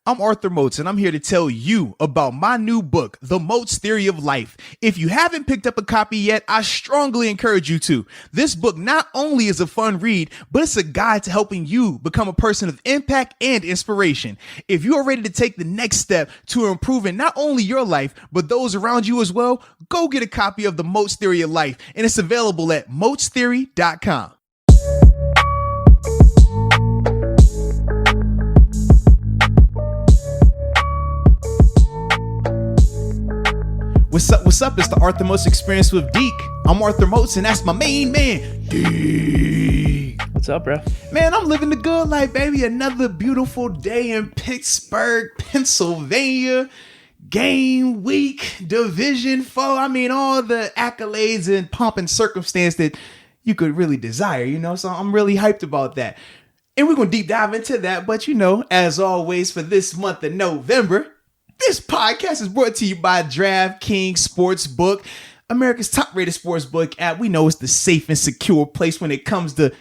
I'm Arthur Moats, and I'm here to tell you about my new book, The Moats Theory of Life. If you haven't picked up a copy yet, I strongly encourage you to. This book not only is a fun read, but it's a guide to helping you become a person of impact and inspiration. If you are ready to take the next step to improving not only your life, but those around you as well, go get a copy of The Moats Theory of Life, and it's available at moatstheory.com. What's up? It's the Arthur Moats Experience with Deke. I'm Arthur Moats, and that's my main man, Deke. What's up, bro? Man, I'm living the good life, baby. Another beautiful day in Pittsburgh, Pennsylvania. Game week, Division 4. I mean, all the accolades and pomp and circumstance that you could really desire, you know? So I'm really hyped about that. And we're going to deep dive into that. But, you know, as always, for this month of November, this podcast is brought to you by DRAFTKINGS Sportsbook, America's top-rated sportsbook app. We know it's the safe and secure place when it comes to,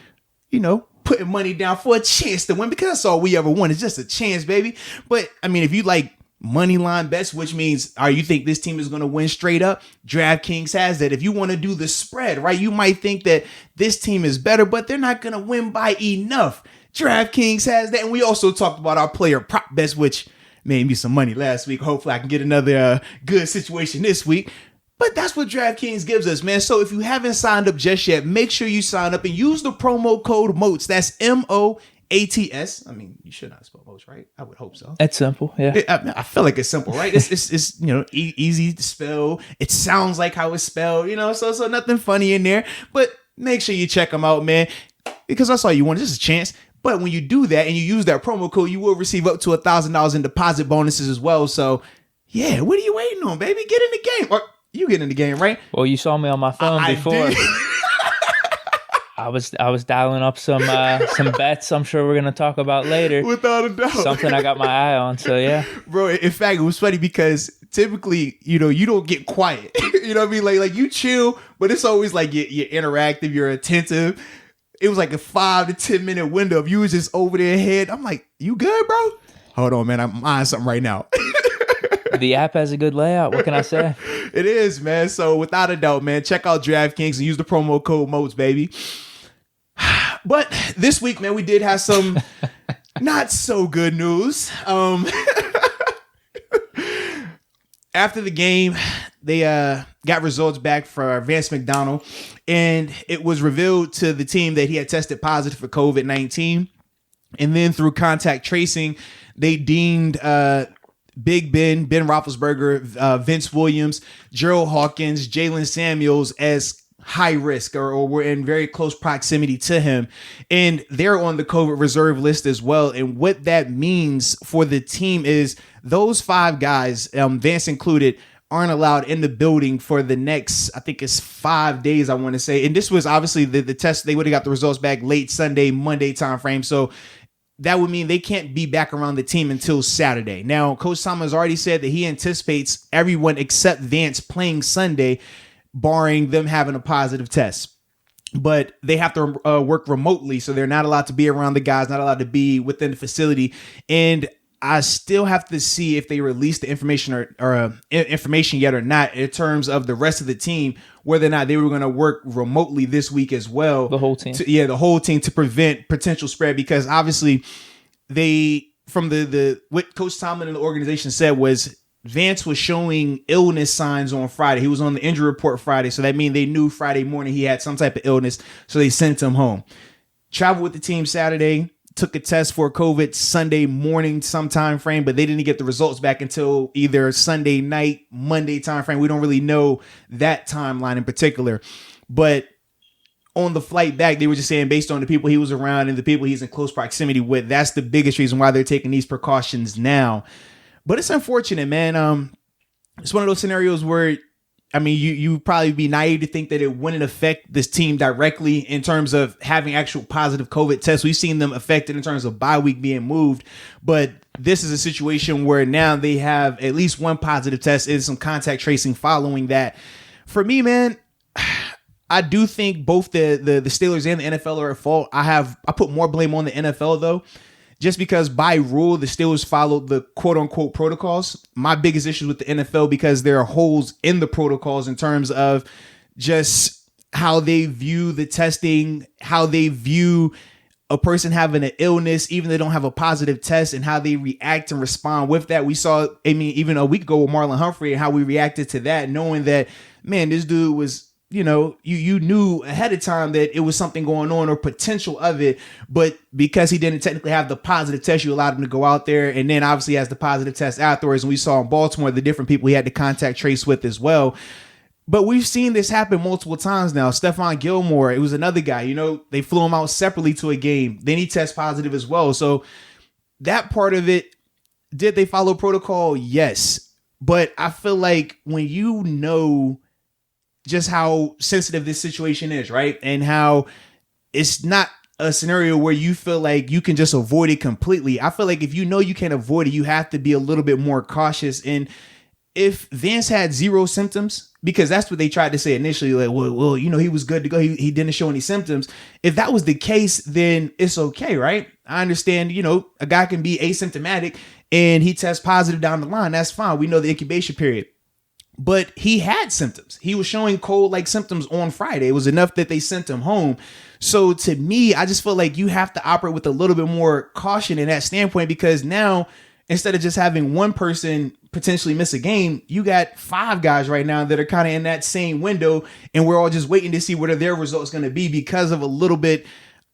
you know, putting money down for a chance to win, because that's all we ever want is just a chance, baby. But, I mean, if you like money line bets, which means, you think this team is going to win straight up, DraftKings has that. If you want to do the spread, right, you might think that this team is better, but they're not going to win by enough. DraftKings has that. And we also talked about our player prop bets, which made me some money last week. Hopefully I can get another good situation this week. But that's what DraftKings gives us, man. So if you haven't signed up just yet, make sure you sign up and use the promo code MOATS. That's MOATS. I mean, you should not spell MOATS, right? I would hope so. It's simple, yeah. I feel like it's simple, right? It's you know, easy to spell. It sounds like how it's spelled, you know, so nothing funny in there. But make sure you check them out, man, because that's all you want. Just a chance. But when you do that and you use that promo code, you will receive up to $1,000 in deposit bonuses as well. So, yeah, what are you waiting on, baby? Get in the game. Or you get in the game, right? Well, you saw me on my phone before. I was dialing up some bets I'm sure we're going to talk about later. Without a doubt. Something I got my eye on, so yeah. Bro, in fact, it was funny because typically, you know, you don't get quiet. You know what I mean? Like you chill, but it's always like you're interactive, you're attentive. It was like a 5 to 10 minute window of you was just over their head. I'm like, you good, bro? Hold on, man. I'm eyeing something right now. The app has a good layout. What can I say? It is, man. So without a doubt, man, check out DraftKings and use the promo code MOATS, baby. But this week, man, we did have some not so good news. After the game, they got results back for Vance McDonald, and it was revealed to the team that he had tested positive for COVID-19. And then through contact tracing, they deemed Big Ben Roethlisberger, Vince Williams, Gerald Hawkins, Jalen Samuels as high risk or were in very close proximity to him. And they're on the COVID reserve list as well. And what that means for the team is those 5 guys, Vance included, aren't allowed in the building for the next, I think it's 5 days, I want to say. And this was obviously the test. They would have got the results back late Sunday, Monday timeframe. So that would mean they can't be back around the team until Saturday. Now, Coach Tomlin has already said that he anticipates everyone except Vance playing Sunday, barring them having a positive test. But they have to work remotely, so they're not allowed to be around the guys, not allowed to be within the facility. And I still have to see if they release the information or information yet or not in terms of the rest of the team, whether or not they were going to work remotely this week as well. The whole team. The whole team, to prevent potential spread, because obviously from what Coach Tomlin and the organization said was Vance was showing illness signs on Friday. He was on the injury report Friday. So that means they knew Friday morning he had some type of illness. So they sent him home. Traveled with the team Saturday, took a test for COVID Sunday morning, some time frame, but they didn't get the results back until either Sunday night, Monday time frame. We don't really know that timeline in particular. But on the flight back, they were just saying based on the people he was around and the people he's in close proximity with, that's the biggest reason why they're taking these precautions now. But it's unfortunate, man. It's one of those scenarios where, I mean, you probably be naive to think that it wouldn't affect this team directly in terms of having actual positive COVID tests. We've seen them affected in terms of bye week being moved. But this is a situation where now they have at least one positive test and some contact tracing following that. For me, man, I do think both the Steelers and the NFL are at fault. I put more blame on the NFL, though. just because by rule the Steelers followed the quote unquote protocols. My biggest issue with the NFL because there are holes in the protocols in terms of just how they view the testing, how they view a person having an illness, even if they don't have a positive test, and how they react and respond with that. We saw, even a week ago with Marlon Humphrey and how we reacted to that, knowing that, man, this dude was, you knew ahead of time that it was something going on or potential of it, but because he didn't technically have the positive test, you allowed him to go out there, and then obviously has the positive test afterwards. And we saw in Baltimore the different people he had to contact trace with as well. But we've seen this happen multiple times now. Stephon Gilmore, it was another guy, they flew him out separately to a game. Then he tests positive as well. So that part of it, did they follow protocol? Yes. But I feel like when you know just how sensitive this situation is, right? And how it's not a scenario where you feel like you can just avoid it completely. I feel like if you can't avoid it, you have to be a little bit more cautious. And if Vance had zero symptoms, because that's what they tried to say initially, like, well, he was good to go. He didn't show any symptoms. If that was the case, then it's okay, right? I understand, a guy can be asymptomatic and he tests positive down the line. That's fine. We know the incubation period. But he had symptoms. He was showing cold-like symptoms on Friday. It was enough that they sent him home. So to me, I just feel like you have to operate with a little bit more caution in that standpoint, because now, instead of just having one person potentially miss a game, you got 5 guys right now that are kind of in that same window, and we're all just waiting to see what are their results going to be because of a little bit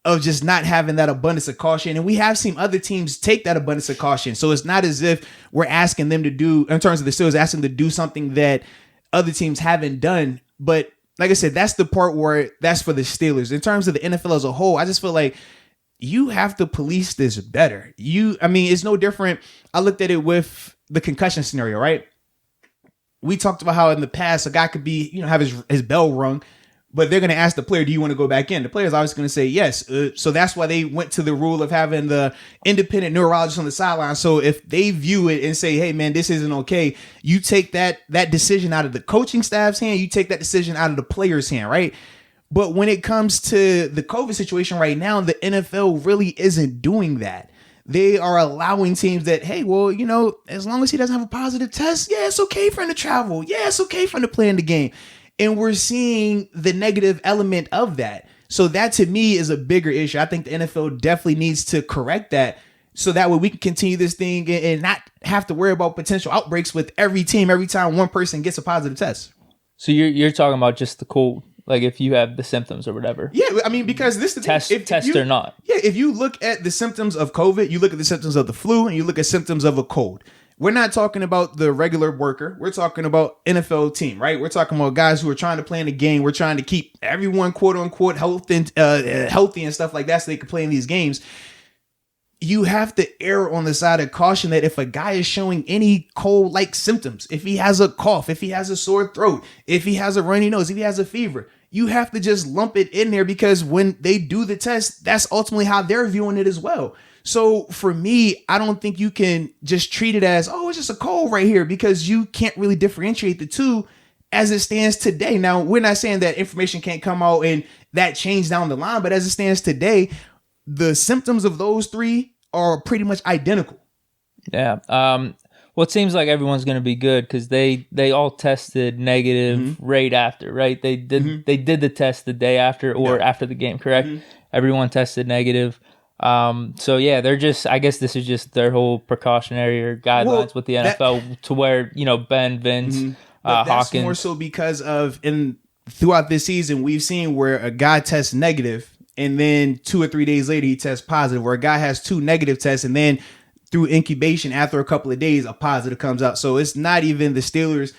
of just not having that abundance of caution. And we have seen other teams take that abundance of caution. So it's not as if we're asking them to do, in terms of the Steelers, asking them to do something that other teams haven't done. But like I said, that's the part where that's for the Steelers. In terms of the NFL as a whole, I just feel like you have to police this better. It's no different. I looked at it with the concussion scenario, right? We talked about how in the past a guy could be, have his bell rung, but they're going to ask the player, do you want to go back in? The player's always going to say yes. So that's why they went to the rule of having the independent neurologist on the sideline. So if they view it and say, hey, man, this isn't okay, you take that decision out of the coaching staff's hand. You take that decision out of the player's hand, right? But when it comes to the COVID situation right now, the NFL really isn't doing that. They are allowing teams that, hey, well, as long as he doesn't have a positive test, yeah, it's okay for him to travel. Yeah, it's okay for him to play in the game. And we're seeing the negative element of that. So that to me is a bigger issue. I think the NFL definitely needs to correct that, so that way we can continue this thing and not have to worry about potential outbreaks with every team every time one person gets a positive test. So you're talking about just the cold, like if you have the symptoms or whatever. Yeah, because this is the test or not. Yeah, if you look at the symptoms of COVID, you look at the symptoms of the flu, and you look at symptoms of a cold. We're not talking about the regular worker. We're talking about NFL team, right? We're talking about guys who are trying to play in the game. We're trying to keep everyone, quote unquote, healthy and stuff like that, so they can play in these games. You have to err on the side of caution that if a guy is showing any cold-like symptoms, if he has a cough, if he has a sore throat, if he has a runny nose, if he has a fever, you have to just lump it in there, because when they do the test, that's ultimately how they're viewing it as well. So for me, I don't think you can just treat it as, oh, it's just a cold right here, because you can't really differentiate the two as it stands today. Now, we're not saying that information can't come out and that change down the line, but as it stands today, the symptoms of those 3 are pretty much identical. Yeah. Well, it seems like everyone's going to be good because they all tested negative right after, right? They did the test the day after or after the game, correct? Everyone tested negative. So yeah, they're just, I guess this is just their whole precautionary or guidelines with the NFL to where, Ben, Vince, that's Hawkins. more so because of throughout this season, we've seen where a guy tests negative and then 2 or 3 days later he tests positive, where a guy has 2 negative tests and then through incubation after a couple of days a positive comes out. So it's not even the Steelers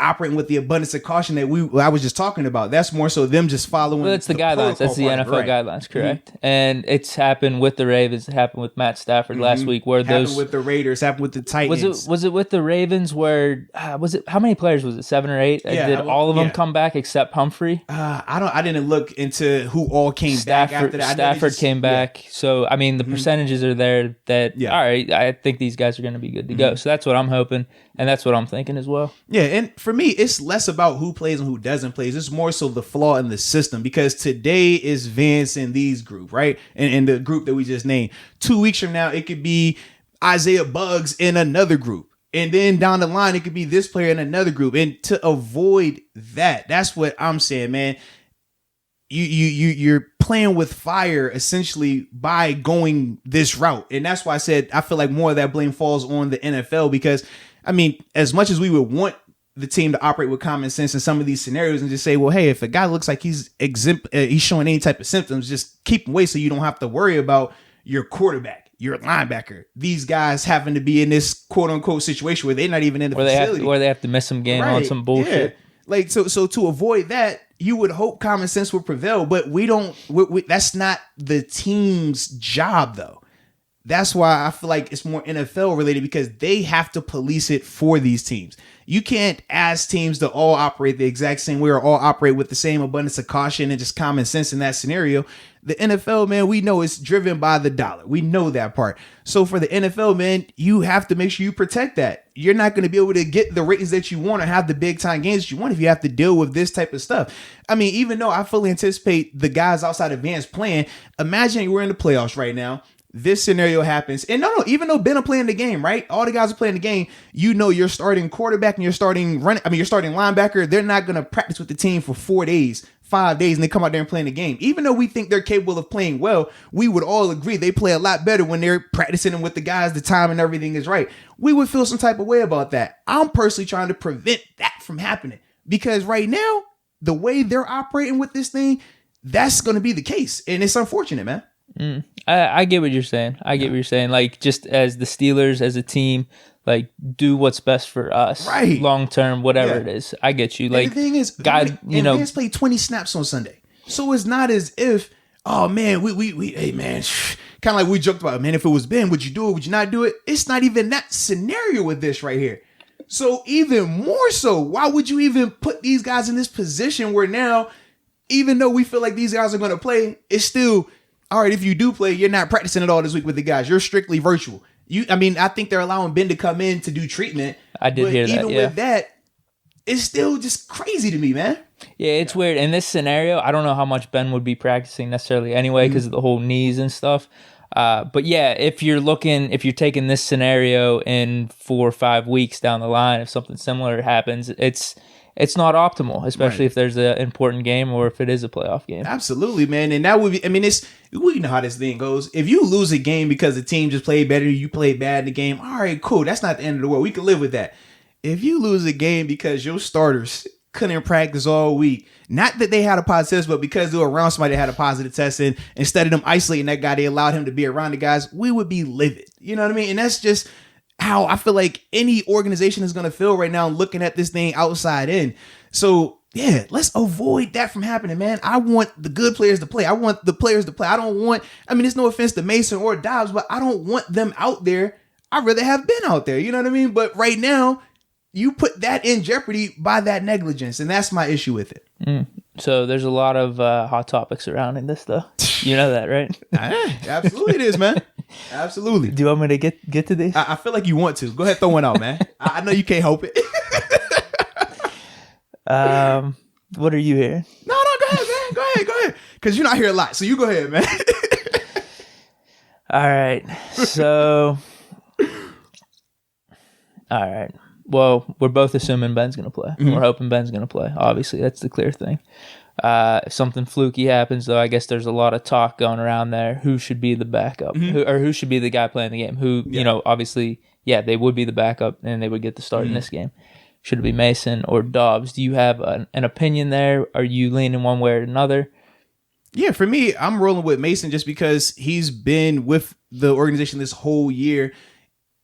operating with the abundance of caution that I was just talking about. That's more so them just following. Well, that's the guidelines. That's the NFL guidelines, correct? And it's happened with the Ravens. It happened with Matt Stafford last week, where happened with the Raiders, happened with the Titans. Was it with the Ravens where was it? How many players was it? 7 or 8? Yeah, did all of them come back except Humphrey? I didn't look into who all came back after that. Stafford came back. So I mean, the percentages are there. That all right. I think these guys are going to be good to go. So that's what I'm hoping, and that's what I'm thinking as well. Yeah, and for for me, it's less about who plays and who doesn't play. It's more so the flaw in the system, because today is Vance and these group, right? And the group that we just named. 2 weeks from now, it could be Isaiah Buggs in another group. And then down the line, it could be this player in another group. And to avoid that, that's what I'm saying, man. You're playing with fire essentially by going this route. And that's why I said I feel like more of that blame falls on the NFL, because I mean, as much as we would want the team to operate with common sense in some of these scenarios and just say, well, hey, if a guy looks like he's showing any type of symptoms, just keep him away so you don't have to worry about your quarterback, your linebacker, these guys having to be in this quote unquote situation where they're not even in the facility. Where they have to miss some game on some bullshit. Yeah. Like, so to avoid that, you would hope common sense would prevail, but we don't, that's not the team's job though. That's why I feel like it's more NFL related, because they have to police it for these teams. You can't ask teams to all operate the exact same way or all operate with the same abundance of caution and just common sense in that scenario. The NFL, man, we know it's driven by the dollar. We know that part. So for the NFL, man, you have to make sure you protect that. You're not going to be able to get the ratings that you want or have the big time games that you want if you have to deal with this type of stuff. I mean, even though I fully anticipate the guys outside of Vance playing, imagine we're in the playoffs right now. This scenario happens. And no, even though Ben are playing the game, right? All the guys are playing the game. You know, you're starting quarterback and you're starting linebacker. They're not going to practice with the team for 4 days, 5 days, and they come out there and play in the game. Even though we think they're capable of playing well, we would all agree they play a lot better when they're practicing with the guys, the time and everything is right. We would feel some type of way about that. I'm personally trying to prevent that from happening, because right now, the way they're operating with this thing, that's going to be the case. And it's unfortunate, man. I get what you're saying. Like, just as the Steelers, as a team, like, do what's best for us, right? Long term, whatever it is. I get you. Like, and the thing is, God, you know, Vance played 20 snaps on Sunday, so it's not as if, oh man, we hey man, kind of like we joked about, man, if it was Ben, would you do it? Would you not do it? It's not even that scenario with this right here. So even more so, why would you even put these guys in this position where now, even though we feel like these guys are going to play, it's still, all right, if you do play, you're not practicing at all this week with the guys. You're strictly virtual. I think they're allowing Ben to come in to do treatment. I did hear that, even with that, it's still just crazy to me, man. Yeah, it's weird. In this scenario, I don't know how much Ben would be practicing necessarily anyway because of the whole knees and stuff. But yeah, if you're taking this scenario in 4 or 5 weeks down the line, if something similar happens, it's not optimal, especially if there's an important game or if it is a playoff game. Absolutely, man. And that would be, I mean, we know how this thing goes. If you lose a game because the team just played better, you played bad in the game, all right, cool. That's not the end of the world. We can live with that. If you lose a game because your starters couldn't practice all week, not that they had a positive test, but because they were around somebody that had a positive test, and instead of them isolating that guy, they allowed him to be around the guys, we would be livid. You know what I mean? And that's just how I feel like any organization is going to feel right now looking at this thing outside in. So, yeah, let's avoid that from happening, man. I want the good players to play. I want the players to play. There's no offense to Mason or Dobbs, but I don't want them out there. I'd rather have Ben out there. You know what I mean? But right now, you put that in jeopardy by that negligence, and that's my issue with it. So there's a lot of hot topics surrounding this, though. You know that, right? Absolutely it is, man. Absolutely. Do you want me to get to this? I feel like you want to. Go ahead, throw one out, man. I know you can't help it. What are you hearing? No, go ahead, man. Go ahead. Because you're not here a lot, so you go ahead, man. All right. So, all right. Well, we're both assuming Ben's going to play. Mm-hmm. We're hoping Ben's going to play. Obviously, that's the clear thing. If something fluky happens, though, I guess there's a lot of talk going around there. Who should be the backup? Who should be the guy playing the game? You know, obviously, they would be the backup and they would get the start in this game. Should it be Mason or Dobbs? Do you have an opinion there? Are you leaning one way or another? Yeah, for me, I'm rolling with Mason just because he's been with the organization this whole year.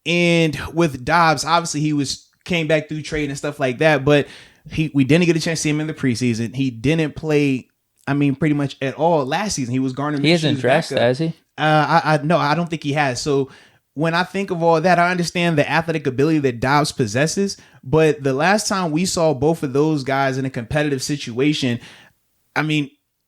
And with Dobbs, obviously he came back through trade and stuff like that, but we didn't get a chance to see him in the preseason. He didn't play, pretty much at all last season. He was Garner Minshew's He hasn't dressed, has he? No, I don't think he has. So when I think of all that, I understand the athletic ability that Dobbs possesses, but the last time we saw both of those guys in a competitive situation,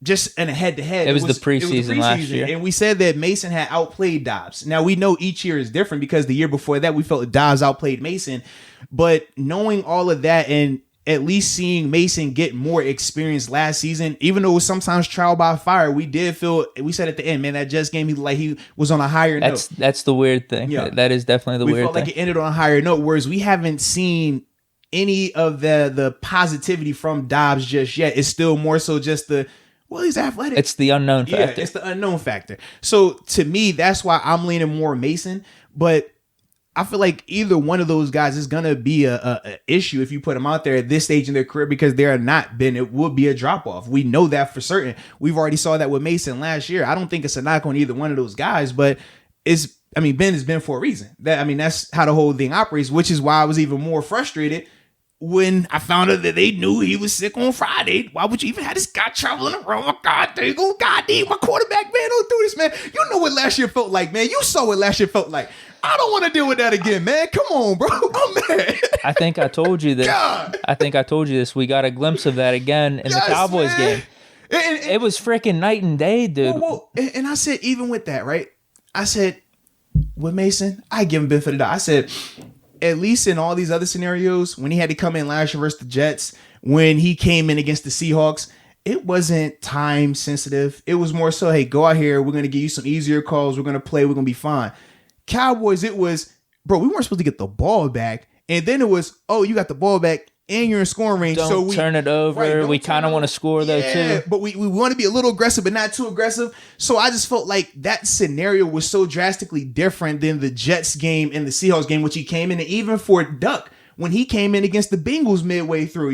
just in a head-to-head. It was the preseason last year. And we said that Mason had outplayed Dobbs. Now, we know each year is different because the year before that, we felt that Dobbs outplayed Mason. But knowing all of that and at least seeing Mason get more experience last season, even though it was sometimes trial by fire, we said at the end, man, that Jets game, he was on a higher note. That's the weird thing. Yeah. That is definitely the weird thing. We felt like it ended on a higher note, whereas we haven't seen any of the positivity from Dobbs just yet. It's still more so just he's athletic. It's the unknown factor. Yeah, it's the unknown factor. So to me, that's why I'm leaning more Mason, but I feel like either one of those guys is gonna be a issue if you put them out there at this stage in their career, because they are not Ben. It would be a drop off. We know that for certain. We've already saw that with Mason last year. I don't think it's a knock on either one of those guys, but Ben has been for a reason. That's how the whole thing operates, which is why I was even more frustrated when I found out that they knew he was sick on Friday. Why would you even have this guy traveling around? Oh, God, there you go. God, my quarterback, man, don't do this, man. You know what last year felt like, man. You saw what last year felt like. I don't want to deal with that again, man. Come on, bro. I'm mad. I think I told you this. God. I think I told you this. We got a glimpse of that again in the Cowboys game. It was freaking night and day, dude. And I said, even with that, right? I said, with Mason, I give him benefit of the doubt. I said, at least in all these other scenarios, when he had to come in last year versus the Jets, when he came in against the Seahawks, it wasn't time sensitive. It was more so, hey, go out here. We're going to give you some easier calls. We're going to play. We're going to be fine. Cowboys, it was, bro, we weren't supposed to get the ball back. And then it was, oh, you got the ball back and you're in scoring range. Don't turn it over. Right, we kind of want to score though too. But we want to be a little aggressive, but not too aggressive. So I just felt like that scenario was so drastically different than the Jets game and the Seahawks game, which he came in, and even for Duck, when he came in against the Bengals midway through,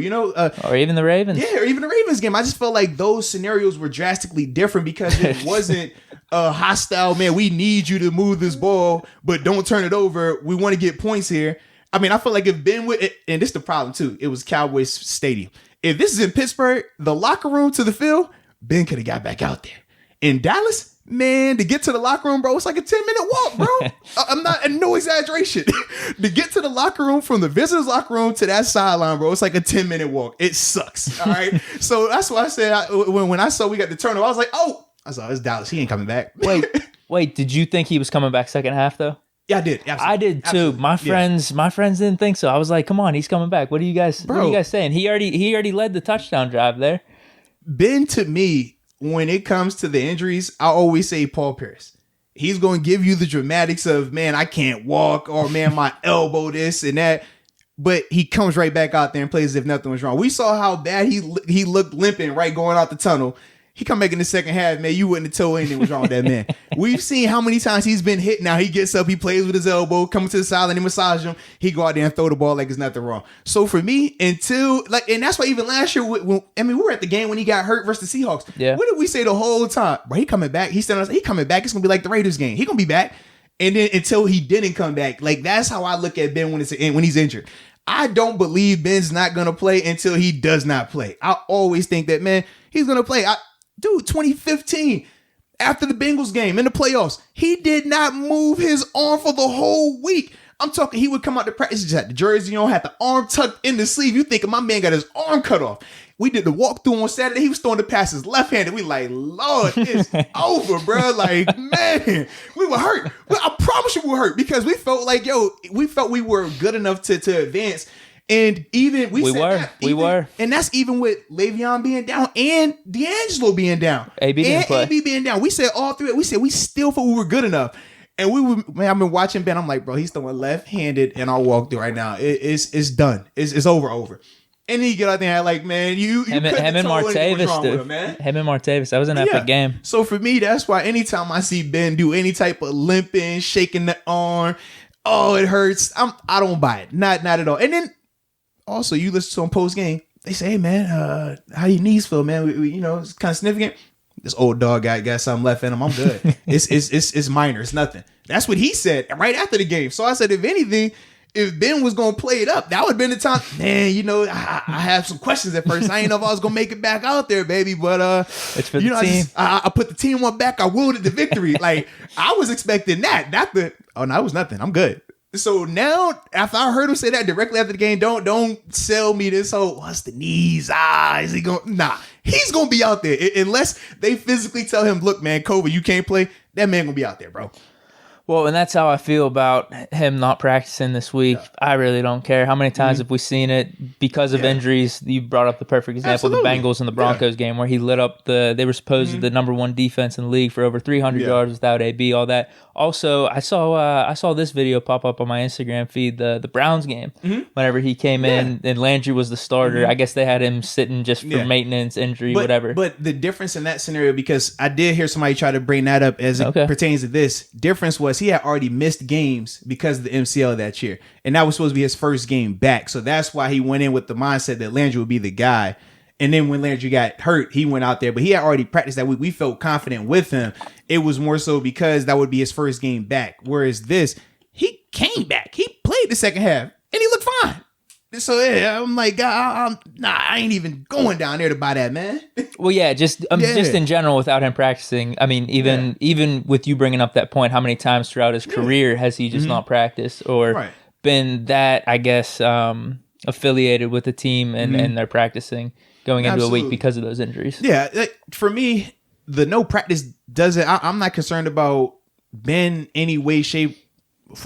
or even the Ravens. Yeah, or even the Ravens game. I just felt like those scenarios were drastically different because it wasn't hostile, man, we need you to move this ball, but don't turn it over. We want to get points here. I mean, I feel like if Ben would, and this is the problem too, it was Cowboys Stadium. If this is in Pittsburgh, the locker room to the field, Ben could have got back out there. In Dallas, man, to get to the locker room, bro, it's like a 10-minute walk, bro. I'm not, no exaggeration. To get to the locker room from the visitors' locker room to that sideline, bro, it's like a 10-minute walk. It sucks. All right. So that's why I said when I saw we got the turnover, I was like, it's Dallas. He ain't coming back. Wait, did you think he was coming back second half though? Yeah, I did. Absolutely. I did too. Absolutely. My friends didn't think so. I was like, come on, he's coming back. What are you guys saying? He already led the touchdown drive there. Ben, to me, when it comes to the injuries, I always say Paul Pierce. He's going to give you the dramatics of, man, I can't walk, or man, my elbow, this and that. But he comes right back out there and plays as if nothing was wrong. We saw how bad he looked limping right going out the tunnel. He come back in the second half, man, you wouldn't have told anything was wrong with that man. We've seen how many times he's been hit. Now he gets up, he plays with his elbow, coming to the sideline, he massage him. He go out there and throw the ball like there's nothing wrong. So for me, and that's why even last year, we were at the game when he got hurt versus the Seahawks. Yeah. What did we say the whole time? Bro, he coming back. He coming back. It's going to be like the Raiders game. He going to be back. And then until he didn't come back, like that's how I look at Ben when he's injured. I don't believe Ben's not going to play until he does not play. I always think that, man, he's going to play. Dude, 2015, after the Bengals game in the playoffs, he did not move his arm for the whole week. I'm talking, he would come out to practice, just had the jersey on, had the arm tucked in the sleeve. You thinking my man got his arm cut off. We did the walkthrough on Saturday. He was throwing the passes left-handed. We like, Lord, it's over, bro. Like, man, we were hurt. I promise you we were hurt because we felt like, we were good enough to advance. And even we were, and that's even with Le'Veon being down and D'Angelo being down, AB being down. We said all three. We said we still thought we were good enough, and I've been watching Ben. I'm like, bro, he's throwing left-handed, and I'll walk through right now. It's done. It's over. And then you get out there and like, man, him and Martavis, dude. Him and Martavis. That was an epic game. So for me, that's why anytime I see Ben do any type of limping, shaking the arm, it hurts. I don't buy it. Not at all. And then. Also, you listen to him post game. They say, "Hey man, how your knees feel, man? It's kind of significant." This old dog got something left in him. I'm good. It's minor. It's nothing. That's what he said right after the game. So I said, if anything, if Ben was gonna play it up, that would have been the time. Man, I have some questions at first. I didn't know if I was gonna make it back out there, baby. But it's for the team. I put the team on back. I willed it to victory. Like I was expecting that. No, it was nothing. I'm good. So now, after I heard him say that directly after the game, don't sell me this whole, what's the knees? Is he going? Nah, he's going to be out there. Unless they physically tell him, look, man, COVID, you can't play. That man going to be out there, bro. Well, and that's how I feel about him not practicing this week. Yeah. I really don't care. How many times have we seen it because of injuries? You brought up the perfect example, the Bengals and the Broncos game where he lit up they were supposed the number one defense in the league for over 300 yards without AB, all that. Also, I saw this video pop up on my Instagram feed, the Browns game, whenever he came in and Landry was the starter. I guess they had him sitting just for maintenance, injury, whatever. But the difference in that scenario, because I did hear somebody try to bring that up as it pertains to this, difference was he had already missed games because of the MCL that year. And that was supposed to be his first game back. So that's why he went in with the mindset that Landry would be the guy. And then when Landry got hurt, he went out there. But he had already practiced that week. We felt confident with him. It was more so because that would be his first game back. Whereas this, he came back. He played the second half. And he looked fine. So yeah, I'm like, I ain't even going down there to buy that, man. Well, yeah, just in general, without him practicing. I mean, even with you bringing up that point, how many times throughout his career has he just not practiced or been that, I guess, affiliated with the team and they're practicing going into a week because of those injuries? Yeah, like, for me, the no practice doesn't. I'm not concerned about Ben any way, shape,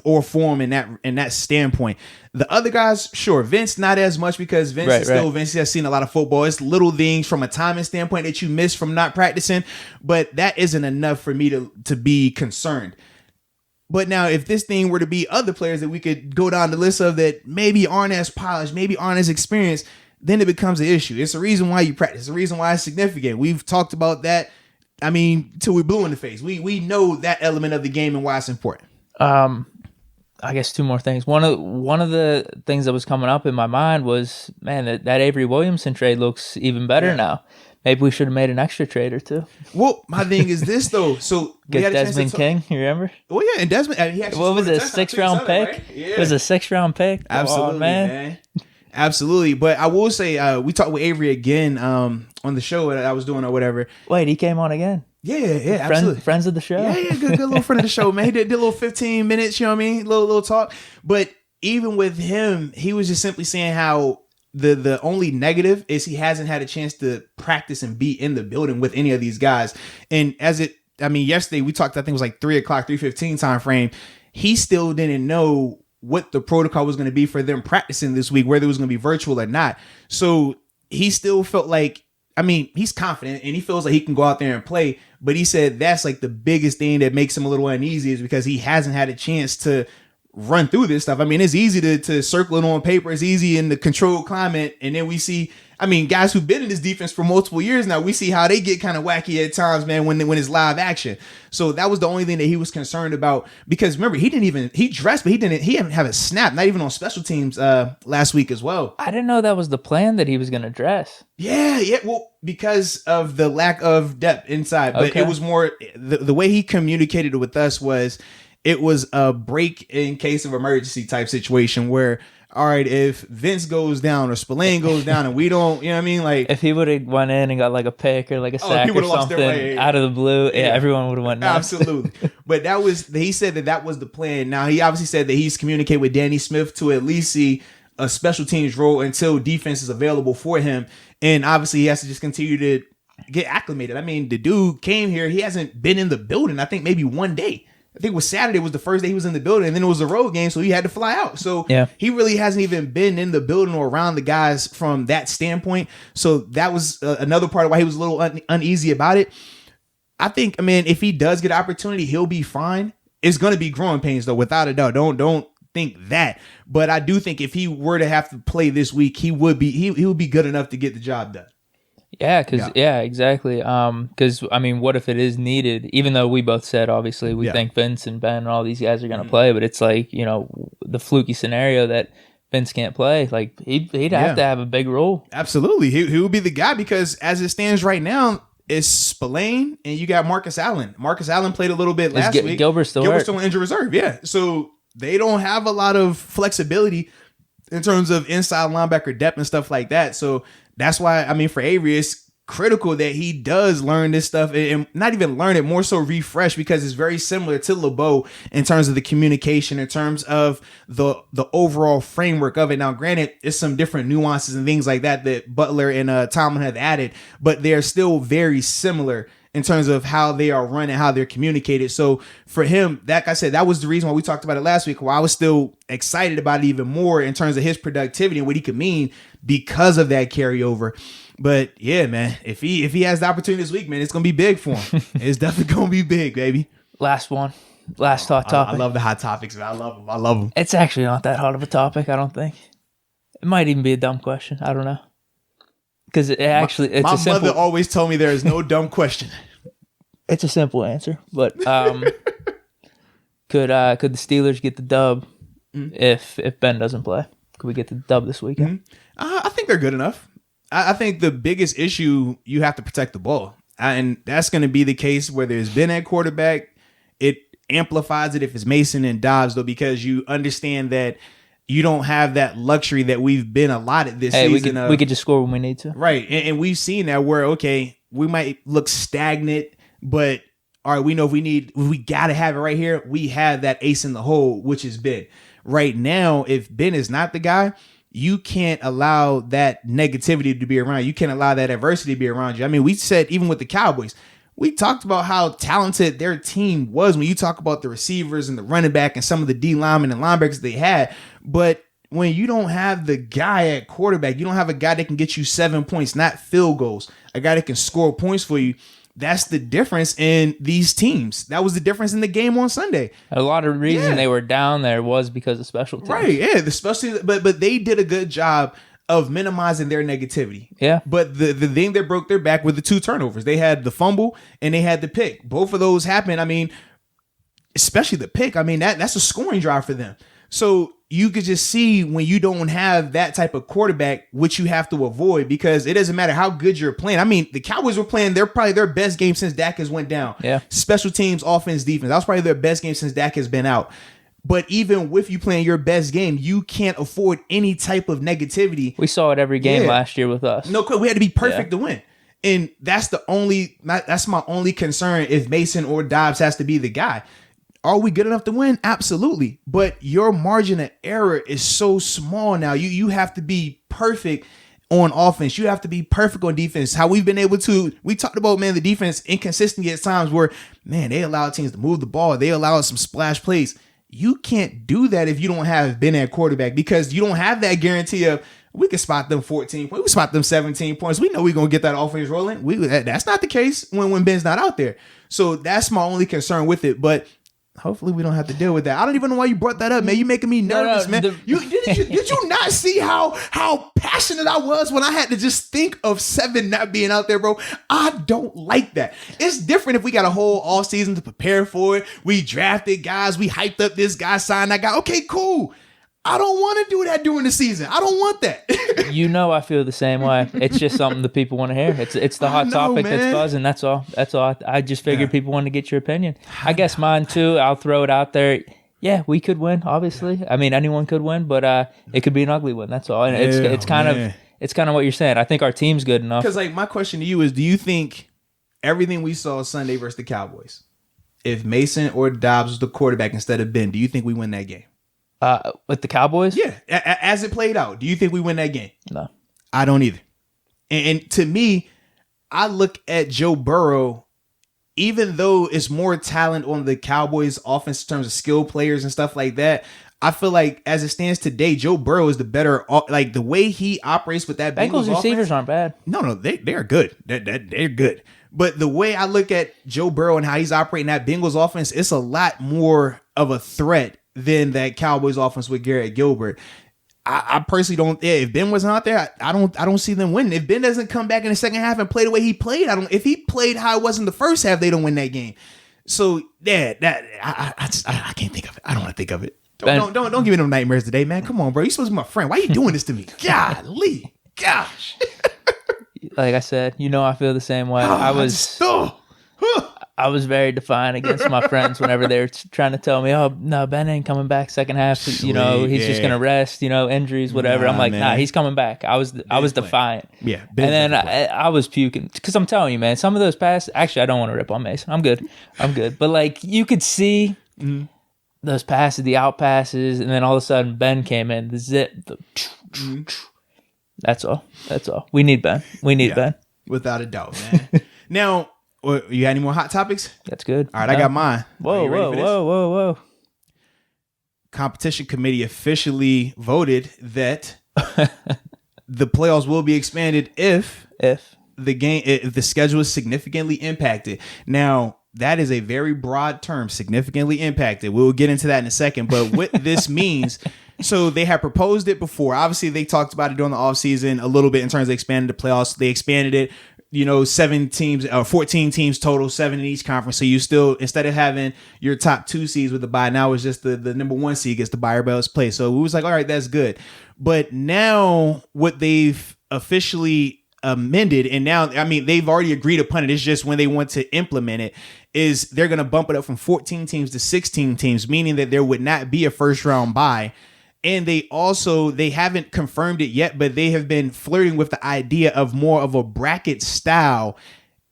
or form in that standpoint. The other guys, sure, Vince not as much because Vince is still Vince. He has seen a lot of football. It's little things from a timing standpoint that you miss from not practicing, but that isn't enough for me to be concerned. But now, if this thing were to be other players that we could go down the list of that maybe aren't as polished, maybe aren't as experienced, then it becomes an issue. It's a reason why you practice. It's a reason why it's significant. We've talked about that. I mean, till we blue in the face. We know that element of the game and why it's important. I guess two more things. One of the things that was coming up in my mind was, man, that Avery Williamson trade looks even better now. Maybe we should have made an extra trade or two. Well, my thing is this though. So get Desmond King. You remember? Well, yeah, and Desmond. He actually what was it? 6th round pick? Right? Yeah. It was a 6th round pick. Absolutely, man. Absolutely. But I will say, we talked with Avery again on the show that I was doing or whatever. Wait, he came on again? Yeah, absolutely. Friends of the show? Yeah, good little friend of the show, man. He did a little 15 minutes, you know what I mean? Little talk. But even with him, he was just simply saying how the only negative is he hasn't had a chance to practice and be in the building with any of these guys. And yesterday we talked, I think it was like 3:15 time frame. He still didn't know what the protocol was going to be for them practicing this week, whether it was going to be virtual or not. So he still felt like, he's confident and he feels like he can go out there and play. But he said that's like the biggest thing that makes him a little uneasy is because he hasn't had a chance to run through this stuff. It's easy to circle it on paper. It's easy in the controlled climate. And then we see, guys who've been in this defense for multiple years now, we see how they get kind of wacky at times, man, when it's live action. So that was the only thing that he was concerned about because remember, he dressed, but he haven't have a snap, not even on special teams last week as well. I didn't know that was the plan that he was going to dress. Yeah. Well, because of the lack of depth inside, but it was more the way he communicated it with us was it was a break in case of emergency type situation where, all right, if Vince goes down or Spillane goes down and we don't, you know what I mean? Like if he would have went in and got like a pick or like a sack or something out of the blue, everyone would have went nuts. Absolutely. But he said that was the plan. Now he obviously said that he's communicated with Danny Smith to at least see a special teams role until defense is available for him. And obviously he has to just continue to get acclimated. The dude came here. He hasn't been in the building, I think maybe one day. I think it was Saturday was the first day he was in the building, and then it was a road game, so he had to fly out. So he really hasn't even been in the building or around the guys from that standpoint. So that was another part of why he was a little uneasy about it. I think, if he does get opportunity, he'll be fine. It's going to be growing pains, though, without a doubt. Don't think that. But I do think if he were to have to play this week, he would be good enough to get the job done. Yeah, exactly. Because what if it is needed? Even though we both said obviously we think Vince and Ben and all these guys are going to play, but it's like the fluky scenario that Vince can't play. Like he'd have to have a big role. Absolutely, he would be the guy because as it stands right now, it's Spillane and you got Marcus Allen. Marcus Allen played a little bit last week. Gilbert's still on injured reserve. Yeah, so they don't have a lot of flexibility in terms of inside linebacker depth and stuff like that. So that's why, for Avery, it's critical that he does learn this stuff and not even learn it, more so refresh because it's very similar to LeBeau in terms of the communication, in terms of the overall framework of it. Now, granted, it's some different nuances and things like that Butler and Tomlin have added, but they're still very similar in terms of how they are run and how they're communicated. So for him, like I said, that was the reason why we talked about it last week, why I was still excited about it even more in terms of his productivity and what he could mean because of that carryover. But yeah, man, if he has the opportunity this week, man, it's going to be big for him. It's definitely going to be big, baby. Last one. Last hot topic. I love the hot topics, man. I love them. It's actually not that hot of a topic, I don't think. It might even be a dumb question. I don't know. Because it's my a simple... mother always told me there is no dumb question. It's a simple answer. But could the Steelers get the dub if Ben doesn't play? Could we get the dub this weekend? I think they're good enough. I think the biggest issue, you have to protect the ball. And that's going to be the case where there's Ben at quarterback. It amplifies it if it's Mason and Dobbs, though, because you understand that you don't have that luxury that we've been allotted this season. We could just score when we need to. Right. And we've seen that where, okay, we might look stagnant, but all right, we know if we got to have it right here, we have that ace in the hole, which is Ben. Right now, if Ben is not the guy, you can't allow that negativity to be around. You can't allow that adversity to be around you. I mean, we said even with the Cowboys, we talked about how talented their team was when you talk about the receivers and the running back and some of the D linemen and linebackers they had. But when you don't have the guy at quarterback, you don't have a guy that can get you 7 points, not field goals, a guy that can score points for you. That's the difference in these teams. That was the difference in the game on Sunday. A lot of reason they were down there was because of special teams. Right, yeah, the special teams, but they did a good job of minimizing their negativity. Yeah. But the thing that broke their back were the 2 turnovers. They had the fumble and they had the pick. Both of those happened. I mean, especially the pick. I mean, that's a scoring drive for them. So you could just see when you don't have that type of quarterback, which you have to avoid, because it doesn't matter how good you're playing. I mean, the Cowboys were playing probably their best game since Dak has went down. Yeah. Special teams, offense, defense. That was probably their best game since Dak has been out. But even with you playing your best game, you can't afford any type of negativity. We saw it every game last year with us. No, we had to be perfect to win. And that's my only concern if Mason or Dobbs has to be the guy. Are we good enough to win? Absolutely. But your margin of error is so small now. You have to be perfect on offense. You have to be perfect on defense. How we've been able to, we talked about, man, the defense inconsistency at times where, man, they allow teams to move the ball. They allow some splash plays. You can't do that if you don't have Ben at quarterback, because you don't have that guarantee of, we can spot them 14 points. We spot them 17 points. We know we're going to get that offense rolling. That's not the case when Ben's not out there. So that's my only concern with it. But hopefully we don't have to deal with that. I don't even know why you brought that up, man. You're making me nervous, man. Did you not see how passionate I was when I had to just think of 7 not being out there, bro? I don't like that. It's different if we got a whole all season to prepare for it. We drafted guys. We hyped up this guy, signed that guy. Okay, cool. I don't want to do that during the season. I don't want that. I feel the same way. It's just something that people want to hear. It's the hot topic that's buzzing. That's all. I just figured people want to get your opinion. I guess mine too. I'll throw it out there. Yeah, we could win, obviously. I mean, anyone could win, but it could be an ugly win. That's all. And it's kind of what you're saying. I think our team's good enough. Because like my question to you is, do you think everything we saw Sunday versus the Cowboys, if Mason or Dobbs was the quarterback instead of Ben, do you think we win that game? With the Cowboys? Yeah. As it played out, do you think we win that game? No. I don't either. And to me, I look at Joe Burrow, even though it's more talent on the Cowboys offense in terms of skill players and stuff like that, I feel like as it stands today, Joe Burrow is the better, like the way he operates with that Bengals receivers aren't bad. No, they're good. They're good. But the way I look at Joe Burrow and how he's operating that Bengals offense, it's a lot more of a threat than that Cowboys offense with Garrett Gilbert. I personally don't. Yeah, if Ben wasn't out there, I don't see them winning. If Ben doesn't come back in the second half and play the way he played, if he played how it was in the first half, they don't win that game. So yeah, I can't think of it. I don't want to think of it. Don't give me no nightmares today, man. Come on, bro. You're supposed to be my friend. Why are you doing this to me? Golly, gosh. Like I said, I feel the same way. I was very defiant against my friends whenever they were trying to tell me, "Oh no, Ben ain't coming back second half. He's just gonna rest. Injuries, whatever." I'm like, "Nah, he's coming back." I was defiant. Yeah, and then I was puking because I'm telling you, man, some of those passes. Actually, I don't want to rip on Mason. I'm good. But like you could see those passes, the out passes, and then all of a sudden Ben came in, the zip. That's all. We need Ben. Ben. Without a doubt, man. Now, You got any more hot topics? That's good. All right, I got mine. Whoa. Competition committee officially voted that the playoffs will be expanded if the schedule is significantly impacted. Now, that is a very broad term, significantly impacted. We'll get into that in a second. But what this means, so they have proposed it before. Obviously, they talked about it during the offseason a little bit in terms of expanding the playoffs. They expanded it, 7 teams, 14 teams total, 7 in each conference. So you still, instead of having your top 2 seeds with the bye, now it's just the number 1 seed gets the bye or else play. So it was like, all right, that's good. But now what they've officially amended, and now, they've already agreed upon it. It's just when they want to implement it, is they're going to bump it up from 14 teams to 16 teams, meaning that there would not be a first round bye. And they haven't confirmed it yet, but they have been flirting with the idea of more of a bracket style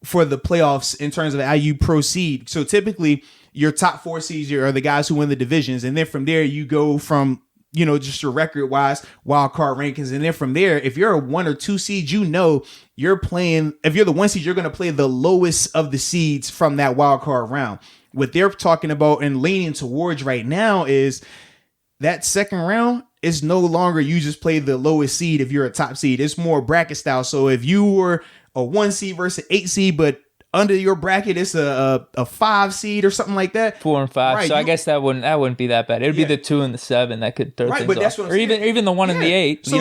for the playoffs in terms of how you proceed. So typically your top 4 seeds are the guys who win the divisions. And then from there you go from, just your record wise, wild card rankings. And then from there, if you're a 1 or 2 seed, you're playing, if you're the 1 seed, you're going to play the lowest of the seeds from that wild card round. What they're talking about and leaning towards right now is that second round is no longer you just play the lowest seed if you're a top seed. It's more bracket style. So if you were a 1 seed versus 8 seed, but under your bracket it's a 5 seed or something like that. 4 and 5. Right, so I guess that wouldn't be that bad. It would be the 2 and the 7 that could throw things off. Or even the 1 and the 8.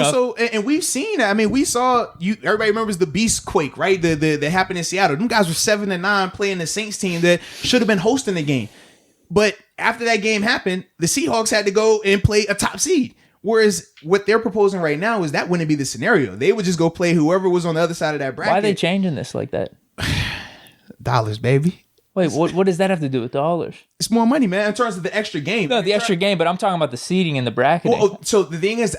And we've seen that. We saw everybody remembers the Beast Quake, right? That happened in Seattle. Them guys were 7-9 playing the Saints team that should have been hosting the game. But after that game happened, the Seahawks had to go and play a top seed. Whereas what they're proposing right now is that wouldn't be the scenario. They would just go play whoever was on the other side of that bracket. Why are they changing this like that? Dollars, baby. Wait, what does that have to do with dollars? It's more money, man, in terms of the extra game. No, the extra game, but I'm talking about the seeding and the bracketing. Well, so the thing is,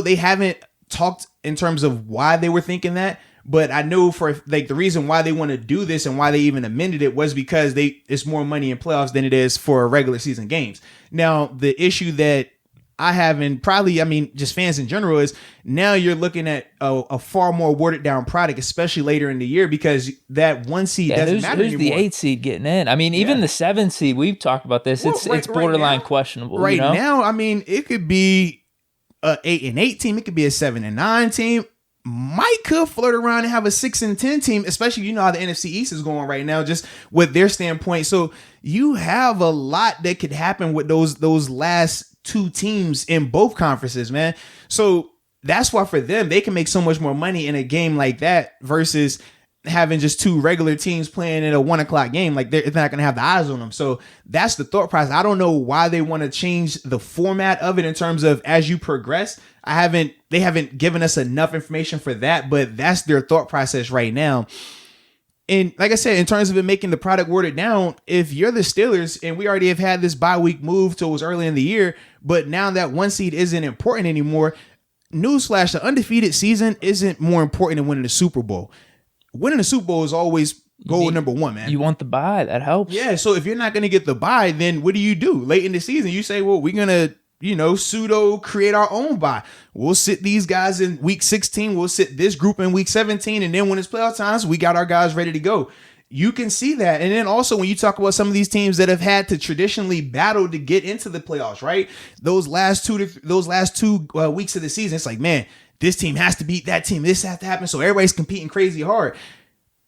they haven't talked in terms of why they were thinking that. But I know for the reason why they want to do this and why they even amended it was because it's more money in playoffs than it is for regular season games. Now, the issue that I have, and probably, just fans in general, is now you're looking at a far more watered down product, especially later in the year, because that 1 seed doesn't matter anymore. Who's the 8 seed getting in? Even the 7 seed, we've talked about this. It's borderline questionable. Right now, it could be a 8-8 team. It could be a 7-9 team. Could flirt around and have a 6-10 team, especially how the NFC East is going right now, just with their standpoint. So you have a lot that could happen with those last 2 teams in both conferences, man. So that's why for them, they can make so much more money in a game like that versus having just 2 regular teams playing in a 1:00 game. Like they're not going to have the eyes on them. So that's the thought process. I don't know why they want to change the format of it in terms of as you progress. They haven't given us enough information for that, but that's their thought process right now. And like I said, in terms of it making the product watered down, if you're the Steelers, and we already have had this bye week move till it was early in the year, but now that 1 seed isn't important anymore, newsflash, the undefeated season isn't more important than winning the Super Bowl. Winning the Super Bowl is always goal number 1, man. You want the bye. That helps. Yeah, so if you're not going to get the bye, then what do? Late in the season, you say, well, we're going to pseudo create our own bye. We'll sit these guys in week 16. We'll sit this group in week 17. And then when it's playoff times, we got our guys ready to go. You can see that. And then also when you talk about some of these teams that have had to traditionally battle to get into the playoffs, right? Those last two weeks of the season, it's like, man, this team has to beat that team. This has to happen. So everybody's competing crazy hard.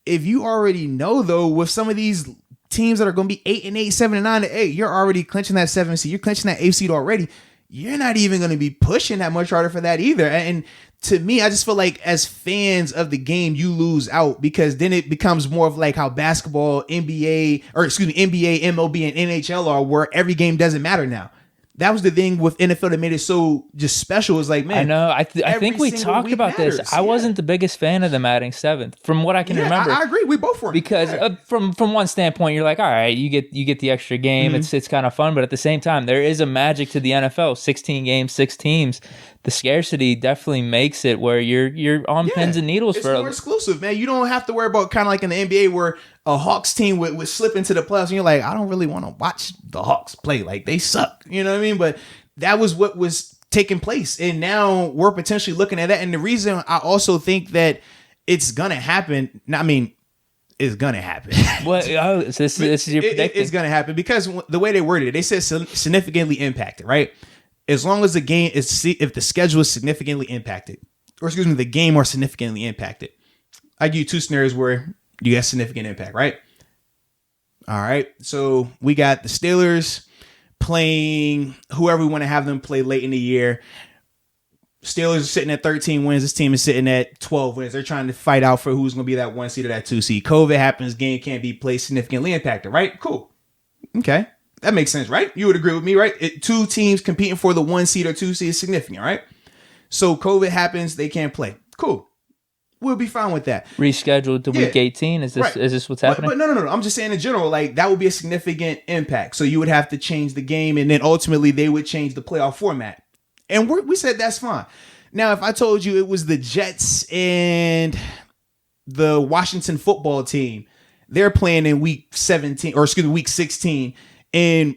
If you already know, though, with some of these teams that are going to be 8-8, 7-9, you're already clinching that 7 seed. You're clinching that 8 seed already. You're not even going to be pushing that much harder for that either. And to me, I just feel like as fans of the game, you lose out because then it becomes more of like how basketball, NBA, MLB, and NHL are, where every game doesn't matter now. That was the thing with NFL that made it so just special. It's like, man, I know. I think we talked about matters. this. I wasn't the biggest fan of them adding 7th, from what I can remember. I agree. We both were, because from one standpoint, you're like, all right, you get the extra game. Mm-hmm. It's kind of fun, but at the same time, there is a magic to the NFL. 16 games, 6 teams. The scarcity definitely makes it where you're on pins and needles. It's more exclusive, man. You don't have to worry about kind of like in the NBA where a Hawks team would slip into the playoffs and you're like, I don't really want to watch the Hawks play. Like, they suck. You know what I mean? But that was what was taking place. And now we're potentially looking at that. And the reason I also think that it's going to happen, it's gonna happen. What? Oh, so this is your predicting. It's gonna happen because the way they worded it, they said significantly impacted, right? As long as the game is, if the schedule is significantly impacted, or excuse me, the game are significantly impacted. I give you two scenarios where you got significant impact, right? All right. So we got the Steelers playing whoever we want to have them play late in the year. Steelers are sitting at 13 wins. This team is sitting at 12 wins. They're trying to fight out for who's going to be that 1 seed or that 2 seed. COVID happens. Game can't be played, significantly impacted, right? Cool. Okay. That makes sense, right? You would agree with me, right? Two teams competing for the 1 seed or 2 seed is significant, right? So COVID happens. They can't play. Cool. We'll be fine with that. Rescheduled to week 18. Is this right. Is this what's happening? But no. I'm just saying in general, like that would be a significant impact. So you would have to change the game, and then ultimately they would change the playoff format. And we said that's fine. Now, if I told you it was the Jets and the Washington football team, they're playing in week 17, or excuse me, week 16, and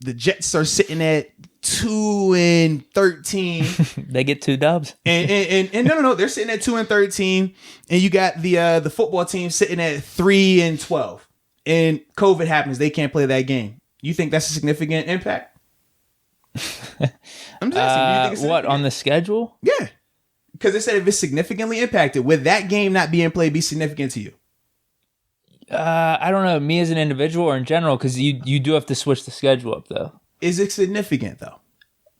the Jets are sitting at 2-13. They get 2 dubs. And no, they're sitting at 2-13, and you got the football team sitting at 3-12. And COVID happens, they can't play that game. You think that's a significant impact? I'm just asking. You think it's what on the schedule? Yeah, because they said if it's significantly impacted, would that game not being played be significant to you? I don't know. Me as an individual or in general, because you do have to switch the schedule up though. Is it significant though?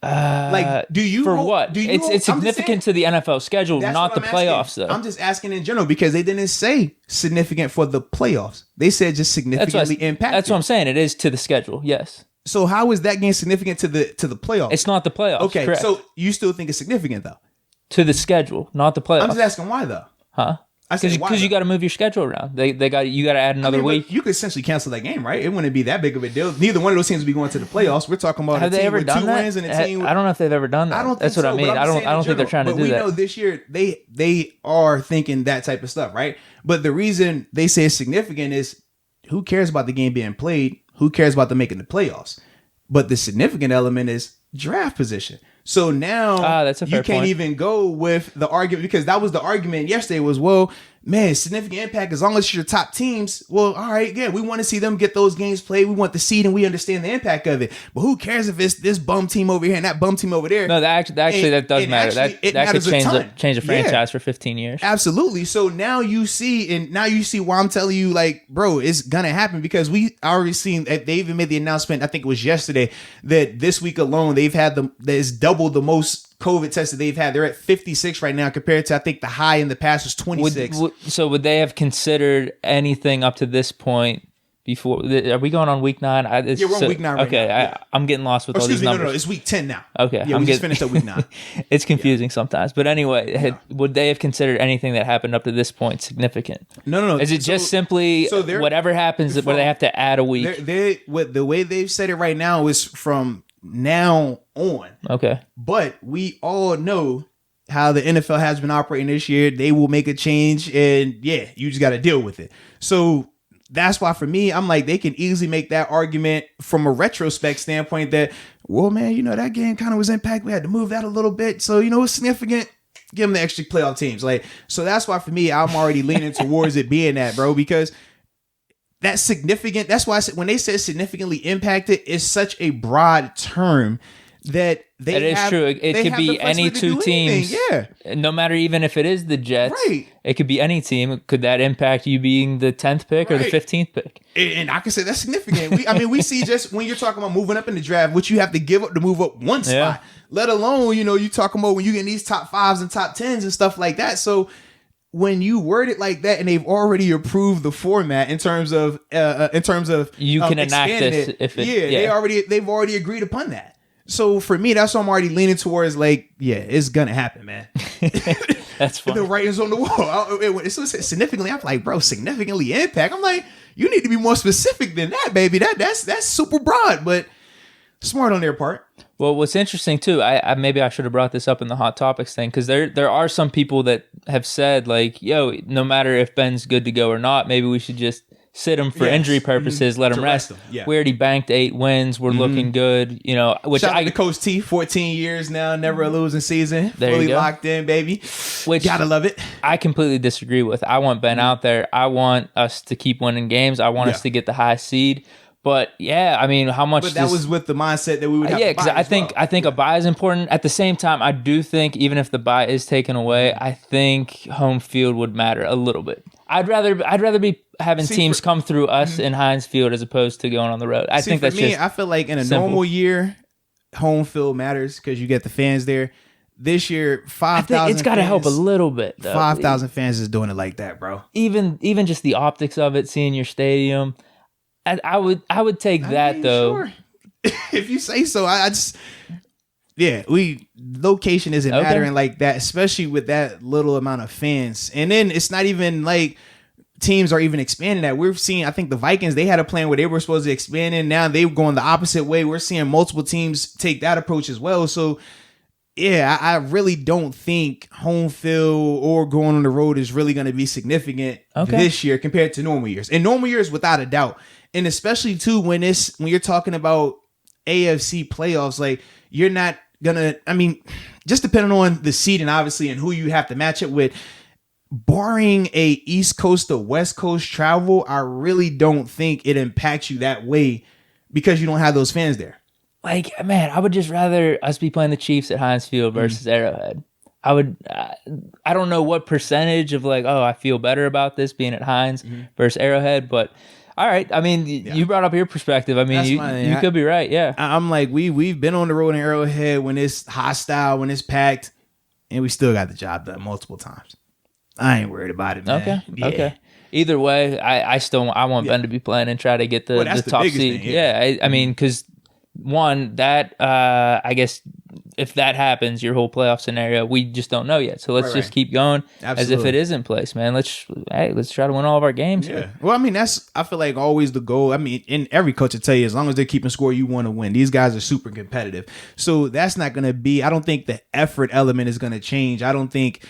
Like, do you for what? It's significant to the NFL schedule, not the playoffs though. I'm just asking in general because they didn't say significant for the playoffs. They said just significantly impacted. That's what I'm saying. It is to the schedule. Yes. So how is that game significant to the playoffs? It's not the playoffs. Okay, correct. So you still think it's significant though? To the schedule, not the playoffs. I'm just asking why though? Huh? Because you got to move your schedule around. You got to add another week. You could essentially cancel that game, right? It wouldn't be that big of a deal. Neither one of those teams would be going to the playoffs. We're talking about a team with 2 wins and a team. I don't know if they've ever done that. I don't think That's what so, I mean. I don't think they're trying to do that. But we know this year they are thinking that type of stuff, right? But the reason they say it's significant is who cares about the game being played? Who cares about them making the playoffs? But the significant element is draft position. So now that's a you fair can't point. even go with the argument, because that was the argument yesterday was, well, man, significant impact as long as you're top teams. Well, all right, yeah, we want to see them get those games played. We want the seed and we understand the impact of it. But who cares if it's this bum team over here and that bum team over there? No, that does matter. That could change a franchise for 15 years. Absolutely. So now you see why I'm telling you, like, bro, it's gonna happen, because we already seen that they even made the announcement, I think it was yesterday, that this week alone they've had that's double the most COVID tests that they've had. They're at 56 right now compared to, I think the high in the past was 26. So would they have considered anything up to this point before? Are we going on week 9? Yeah, we're on week 9 right now. Okay, I'm getting lost with all these numbers. No, it's week 10 now. Okay. Yeah, we just finished up week 9. It's confusing sometimes. But anyway, would they have considered anything that happened up to this point significant? No. Is it just simply whatever happens where they have to add a week? The way they've said it right now is from now on. Okay. But we all know how the NFL has been operating this year. They will make a change, and yeah, you just got to deal with it. So that's why for me, I'm like, they can easily make that argument from a retrospect standpoint that, well, man, that game kind of was impacted. We had to move that a little bit. So, it's significant. Give them the extra playoff teams. Like, so that's why for me, I'm already leaning towards it being that, bro, because that's significant. That's why I said when they said significantly impacted, it's such a broad term that it is true. It could be any two teams. Yeah. No matter even if it is the Jets, right. It could be any team. Could that impact you being the 10th pick or the 15th pick? And I can say that's significant. We see just when you're talking about moving up in the draft, what you have to give up to move up one spot, let alone, you talking about when you get these top 5s and top 10s and stuff like that. So when you word it like that, and they've already approved the format in terms of you can enact this they've already agreed upon that. So for me, that's why I'm already leaning towards, like, yeah, it's gonna happen, man. That's fine. The writing's on the wall. It significantly, I'm like, bro, significantly impact. I'm like, you need to be more specific than that, baby. That's super broad, but smart on their part. Well, what's interesting too, I maybe I should have brought this up in the hot topics thing, because there are some people that have said, like, yo, no matter if Ben's good to go or not, maybe we should just sit him for injury purposes, let him rest. Yeah. We already banked 8 wins. We're looking good, which Shout out to Coach T, 14 years now, never a losing season. There Fully you go. locked in, baby. Which gotta love it. I completely disagree with. I want Ben out there. I want us to keep winning games. I want us to get the high seed. But yeah, I mean, how much? But that was with the mindset that we would have. Yeah, because I think a bye is important. At the same time, I do think even if the bye is taken away, I think home field would matter a little bit. I'd rather be having teams come through us in Heinz Field as opposed to going on the road. I think that's for me, just I feel like in a simple. normal year, home field matters because you get the fans there. This year, 5,000. It's got to help a little bit. Though. 5,000 fans is doing it like that, bro. Even just the optics of it, seeing your stadium. I would take that though. Sure. If you say so. Location isn't mattering like that, especially with that little amount of fans. And then it's not even like teams are even expanding that. We're seeing, I think the Vikings, they had a plan where they were supposed to expand in. Now they're going the opposite way. We're seeing multiple teams take that approach as well. So yeah, I really don't think home field or going on the road is really going to be significant this year compared to normal years. In normal years, without a doubt. And especially too when you're talking about AFC playoffs, like you're not gonna. I mean, just depending on the seed and obviously and who you have to match it with, barring a East Coast to West Coast travel, I really don't think it impacts you that way because you don't have those fans there. Like, man, I would just rather us be playing the Chiefs at Heinz Field versus Arrowhead. I don't know what percentage of like, I feel better about this being at Heinz versus Arrowhead, but. All right. I mean, you brought up your perspective. I mean, you could be right. Yeah. I'm like, we've been on the road in Arrowhead when it's hostile, when it's packed, and we still got the job done multiple times. I ain't worried about it, man. Okay. Yeah. Okay. Either way, I want Ben to be playing and try to get the top seed. Thing, I mean, because one, that I guess if that happens, your whole playoff scenario, we just don't know yet. So let's just keep going as if it is in place, man. Let's try to win all of our games here. Well, I mean, I feel like always the goal. I mean, in every coach will tell you, as long as they're keeping score, you want to win. These guys are super competitive. So that's not going to be, I don't think the effort element is going to change. I don't think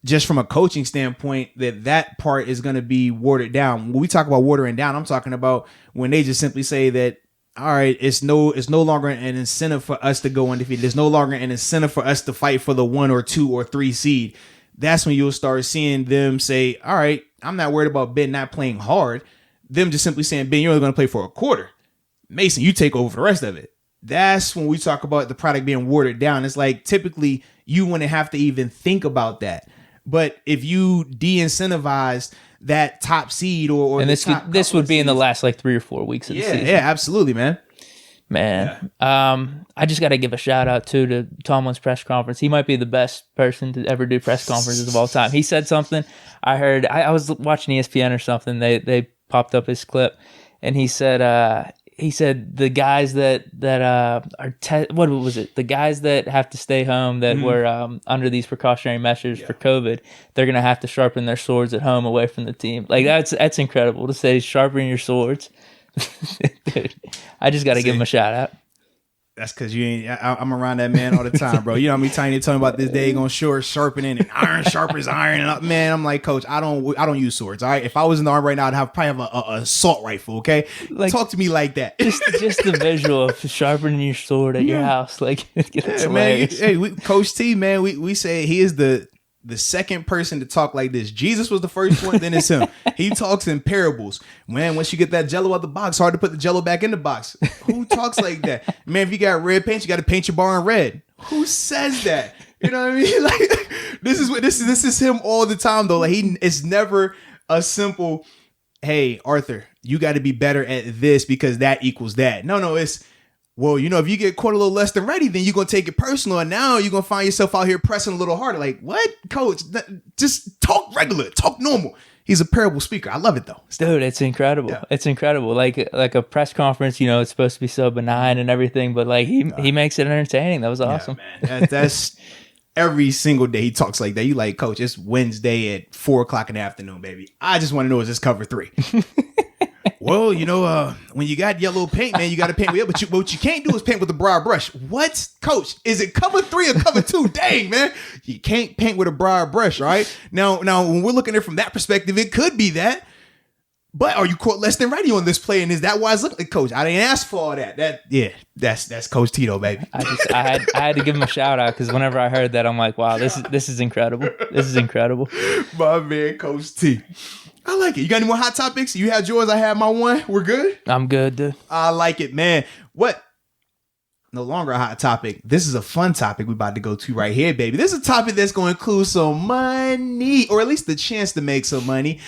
just from a coaching standpoint that part is going to be watered down. When we talk about watering down, I'm talking about when they just simply say that, all right, it's no longer an incentive for us to go undefeated. There's no longer an incentive for us to fight for the 1 or 2 or 3 seed. That's when you'll start seeing them say, all right, I'm not worried about Ben not playing hard. Them just simply saying, Ben, you're only going to play for a quarter. Mason, you take over for the rest of it. That's when we talk about the product being watered down. It's like typically you wouldn't have to even think about that. But if you de-incentivize that top seed or and this would be in the last like 3 or 4 weeks of the season. Yeah, absolutely, man. I just got to give a shout out to Tomlin's press conference. He might be the best person to ever do press conferences of all time. He said something. I heard. I was watching ESPN or something. They popped up his clip, and he said the guys that what was it? The guys that have to stay home that were under these precautionary measures for COVID, they're gonna have to sharpen their swords at home away from the team. Like that's incredible to say. Sharpen your swords. Dude, I just got to give him a shout out. That's because you ain't. I'm around that man all the time, bro. You know how many times you tell me about this day going short sharpening and iron sharpens iron. And man, I'm like, Coach, I don't use swords. All right, if I was in the army right now, I'd probably have a assault rifle. Okay, like, talk to me like that. just the visual of sharpening your sword at your house, like it's hilarious. Man, Coach T, man, we say he is the second person to talk like this. Jesus was the first one, then it's him. He talks in parables. Man, once you get that Jell-O out the box, hard to put the Jell-O back in the box. Who talks like that? Man, if you got red paint, you got to paint your barn red. Who says that? You know what I mean? Like this is him all the time though. Like it's never a simple, hey, Arthur, you got to be better at this because that equals that. No, it's, well, you know, if you get caught a little less than ready, then you're going to take it personal. And now you're going to find yourself out here pressing a little harder. Like, what? Coach, just talk regular, talk normal. He's a parable speaker. I love it, though. Dude, it's incredible. Yeah. It's incredible. Like a press conference, you know, it's supposed to be so benign and everything, but like he makes it entertaining. That was awesome. Yeah, man. That's every single day he talks like that. You like, Coach, it's Wednesday at 4:00 in the afternoon, baby. I just want to know, is this cover 3? Well, you know, when you got yellow paint, man, you got to paint with it. But what you can't do is paint with a broad brush. What, Coach? Is it cover 3 or cover 2? Dang, man, you can't paint with a broad brush, right? Now, when we're looking at it from that perspective, it could be that. But are you caught less than ready on this play? And is that why it's looking like, Coach? I didn't ask for all that. That's Coach Tito, baby. I had to give him a shout out because whenever I heard that, I'm like, wow, this is incredible. This is incredible. My man, Coach T. I like it. You got any more hot topics? You had yours. I had my one. We're good? I'm good, dude. I like it, man. What? No longer a hot topic. This is a fun topic we're about to go to right here, baby. This is a topic that's going to include some money, or at least the chance to make some money.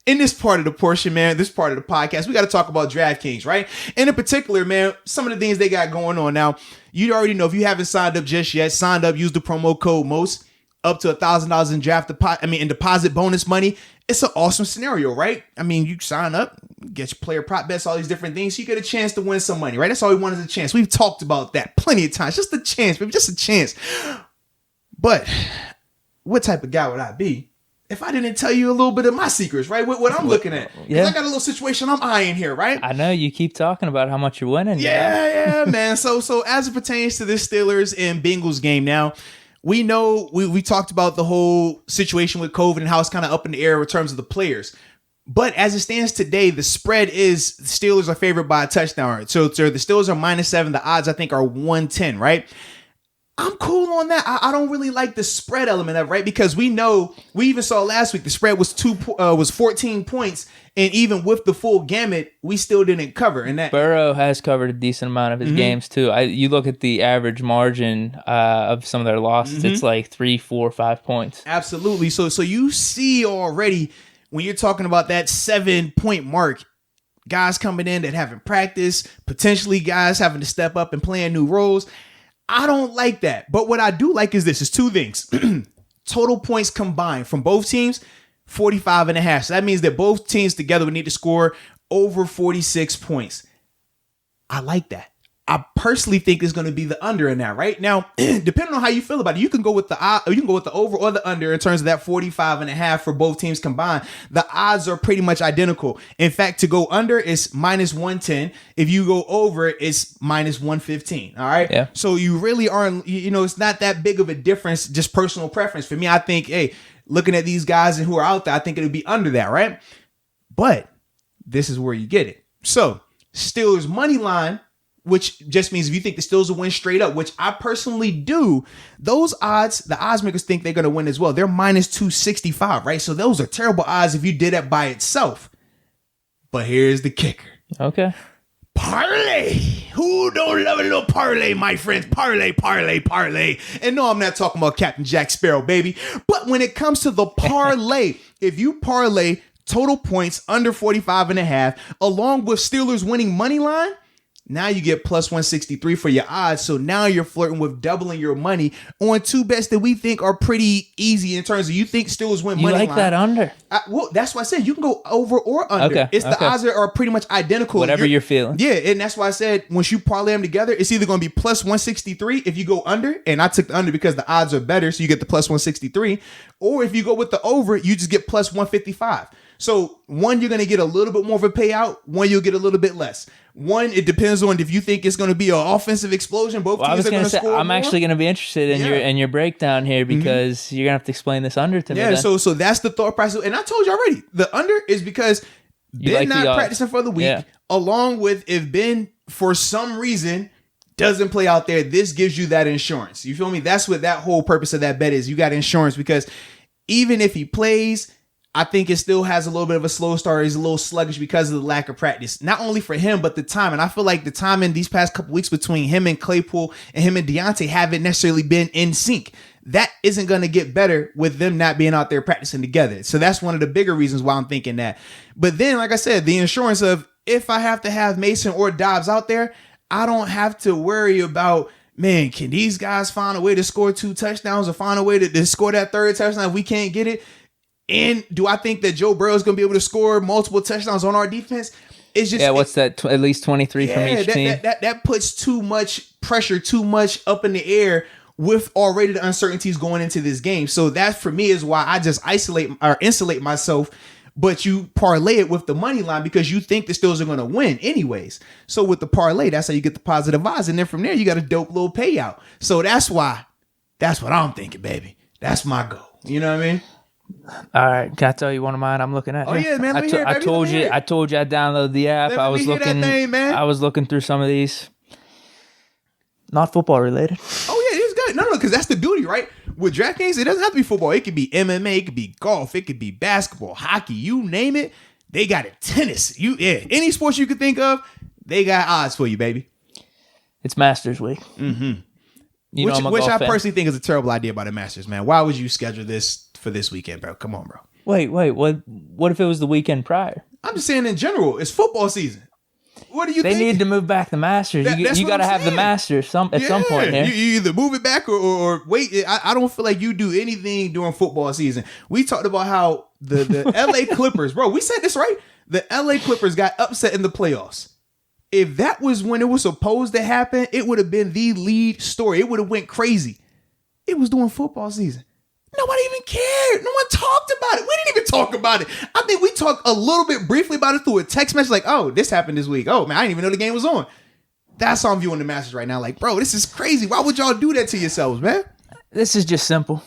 In this part of the portion, man, this part of the podcast, we got to talk about DraftKings, right? And in particular, man, some of the things they got going on now. You already know, if you haven't signed up just yet, signed up, use the promo code Moats, up to $1,000 in deposit bonus money. It's an awesome scenario, right? I mean, you sign up, get your player prop bets, all these different things. So you get a chance to win some money, right? That's all we want is a chance. We've talked about that plenty of times. Just a chance, baby, just a chance. But what type of guy would I be if I didn't tell you a little bit of my secrets, right? What I'm looking at. Because I got a little situation I'm eyeing here, right? I know you keep talking about how much you're winning. Yeah, man. So as it pertains to this Steelers and Bengals game now, we know we talked about the whole situation with COVID and how it's kind of up in the air in terms of the players. But as it stands today, the spread is the Steelers are favored by a touchdown. So the Steelers are -7. The odds, I think, are 110, right? I'm cool on that. I don't really like the spread element of it, right? Because we know, we even saw last week, the spread was 14 points. And even with the full gamut, we still didn't cover. And that Burrow has covered a decent amount of his games too. You look at the average margin of some of their losses, it's like 3, 4, 5 points. Absolutely. So you see already when you're talking about that 7-point mark, guys coming in that haven't practiced, potentially guys having to step up and playing new roles. I don't like that. But what I do like is this. It's two things. Total points combined from both teams, 45.5. So that means that both teams together would need to score over 46 points. I like that. I personally think it's going to be the under in that right now. Depending on how you feel about it, you can go with the over or the under in terms of that 45.5 for both teams combined. The odds are pretty much identical. In fact, to go under is -110. If you go over, it's -115. All right. Yeah. So you really aren't. It's not that big of a difference. Just personal preference for me. I think, hey, looking at these guys and who are out there, I think it'll be under that, right? But this is where you get it. So Steelers money line, which just means if you think the Steelers will win straight up, which I personally do, those odds, the odds makers think they're going to win as well. They're -265, right? So those are terrible odds if you did that by itself. But here's the kicker. Okay. Parlay. Who don't love a little parlay, my friends? Parlay, parlay, parlay. And no, I'm not talking about Captain Jack Sparrow, baby. But when it comes to the parlay, if you parlay total points under 45.5, along with Steelers winning money line, now you get +163 for your odds. So now you're flirting with doubling your money on two bets that we think are pretty easy in terms of you think Steelers win money line. You like that under? Well, that's why I said you can go over or under. Okay, The odds are pretty much identical. Whatever you're feeling. Yeah, and that's why I said once you parlay them together, it's either going to be +163 if you go under, and I took the under because the odds are better, so you get the +163. Or if you go with the over, you just get +155. So one, you're going to get a little bit more of a payout. One, you'll get a little bit less. One, it depends on if you think it's going to be an offensive explosion. Both teams are going to score. I'm actually going to be interested in your breakdown here because you're going to have to explain this under to me. Yeah, so that's the thought process. And I told you already, the under is because Ben not practicing for the week, along with if Ben, for some reason, doesn't play out there, this gives you that insurance. You feel me? That's what that whole purpose of that bet is. You got insurance because even if he plays, I think it still has a little bit of a slow start. He's a little sluggish because of the lack of practice. Not only for him, but the time. And I feel like the time in these past couple weeks between him and Claypool and him and Deontay haven't necessarily been in sync. That isn't going to get better with them not being out there practicing together. So that's one of the bigger reasons why I'm thinking that. But then, like I said, the insurance of if I have to have Mason or Dobbs out there, I don't have to worry about, man, can these guys find a way to score 2 touchdowns or find a way to score that third touchdown if we can't get it? And do I think that Joe Burrow is going to be able to score multiple touchdowns on our defense? It's just what's that? At least 23 from each team. That puts too much pressure, too much up in the air with already the uncertainties going into this game. So that for me is why I just insulate myself. But you parlay it with the money line because you think the Steelers are going to win anyways. So with the parlay, that's how you get the positive odds, and then from there you got a dope little payout. So that's what I'm thinking, baby. That's my goal. You know what I mean? All right, can I tell you one of mine? I'm looking at. Oh yeah, man. Let me hear it, I baby. told Let me you. hear it. I told you I downloaded the app. Let I me was hear looking. that thing, man. I was looking through some of these. Not football related. Oh yeah, it's good. No, because that's the beauty, right? With DraftKings, it doesn't have to be football. It could be MMA, it could be golf, it could be basketball, hockey. You name it, they got it. Tennis, any sports you could think of, they got odds for you, baby. It's Masters Week. Mm-hmm. Which I personally think is a terrible idea by the Masters, man. Why would you schedule this for this weekend, bro? Come on, bro. Wait. What if it was the weekend prior? I'm just saying in general, it's football season. What do you think? They need to move back the Masters. You got to have the Masters at some point here. You either move it back or wait. I don't feel like you do anything during football season. We talked about how the LA Clippers, bro, we said this, right? The LA Clippers got upset in the playoffs. If that was when it was supposed to happen, it would have been the lead story. It would have went crazy. It was during football season. Nobody even cared. No one talked about it. We didn't even talk about it. I think we talked a little bit briefly about it through a text message like, oh, this happened this week. Oh, man, I didn't even know the game was on. That's how I'm viewing the Masters right now. Like, bro, this is crazy. Why would y'all do that to yourselves, man? This is just simple.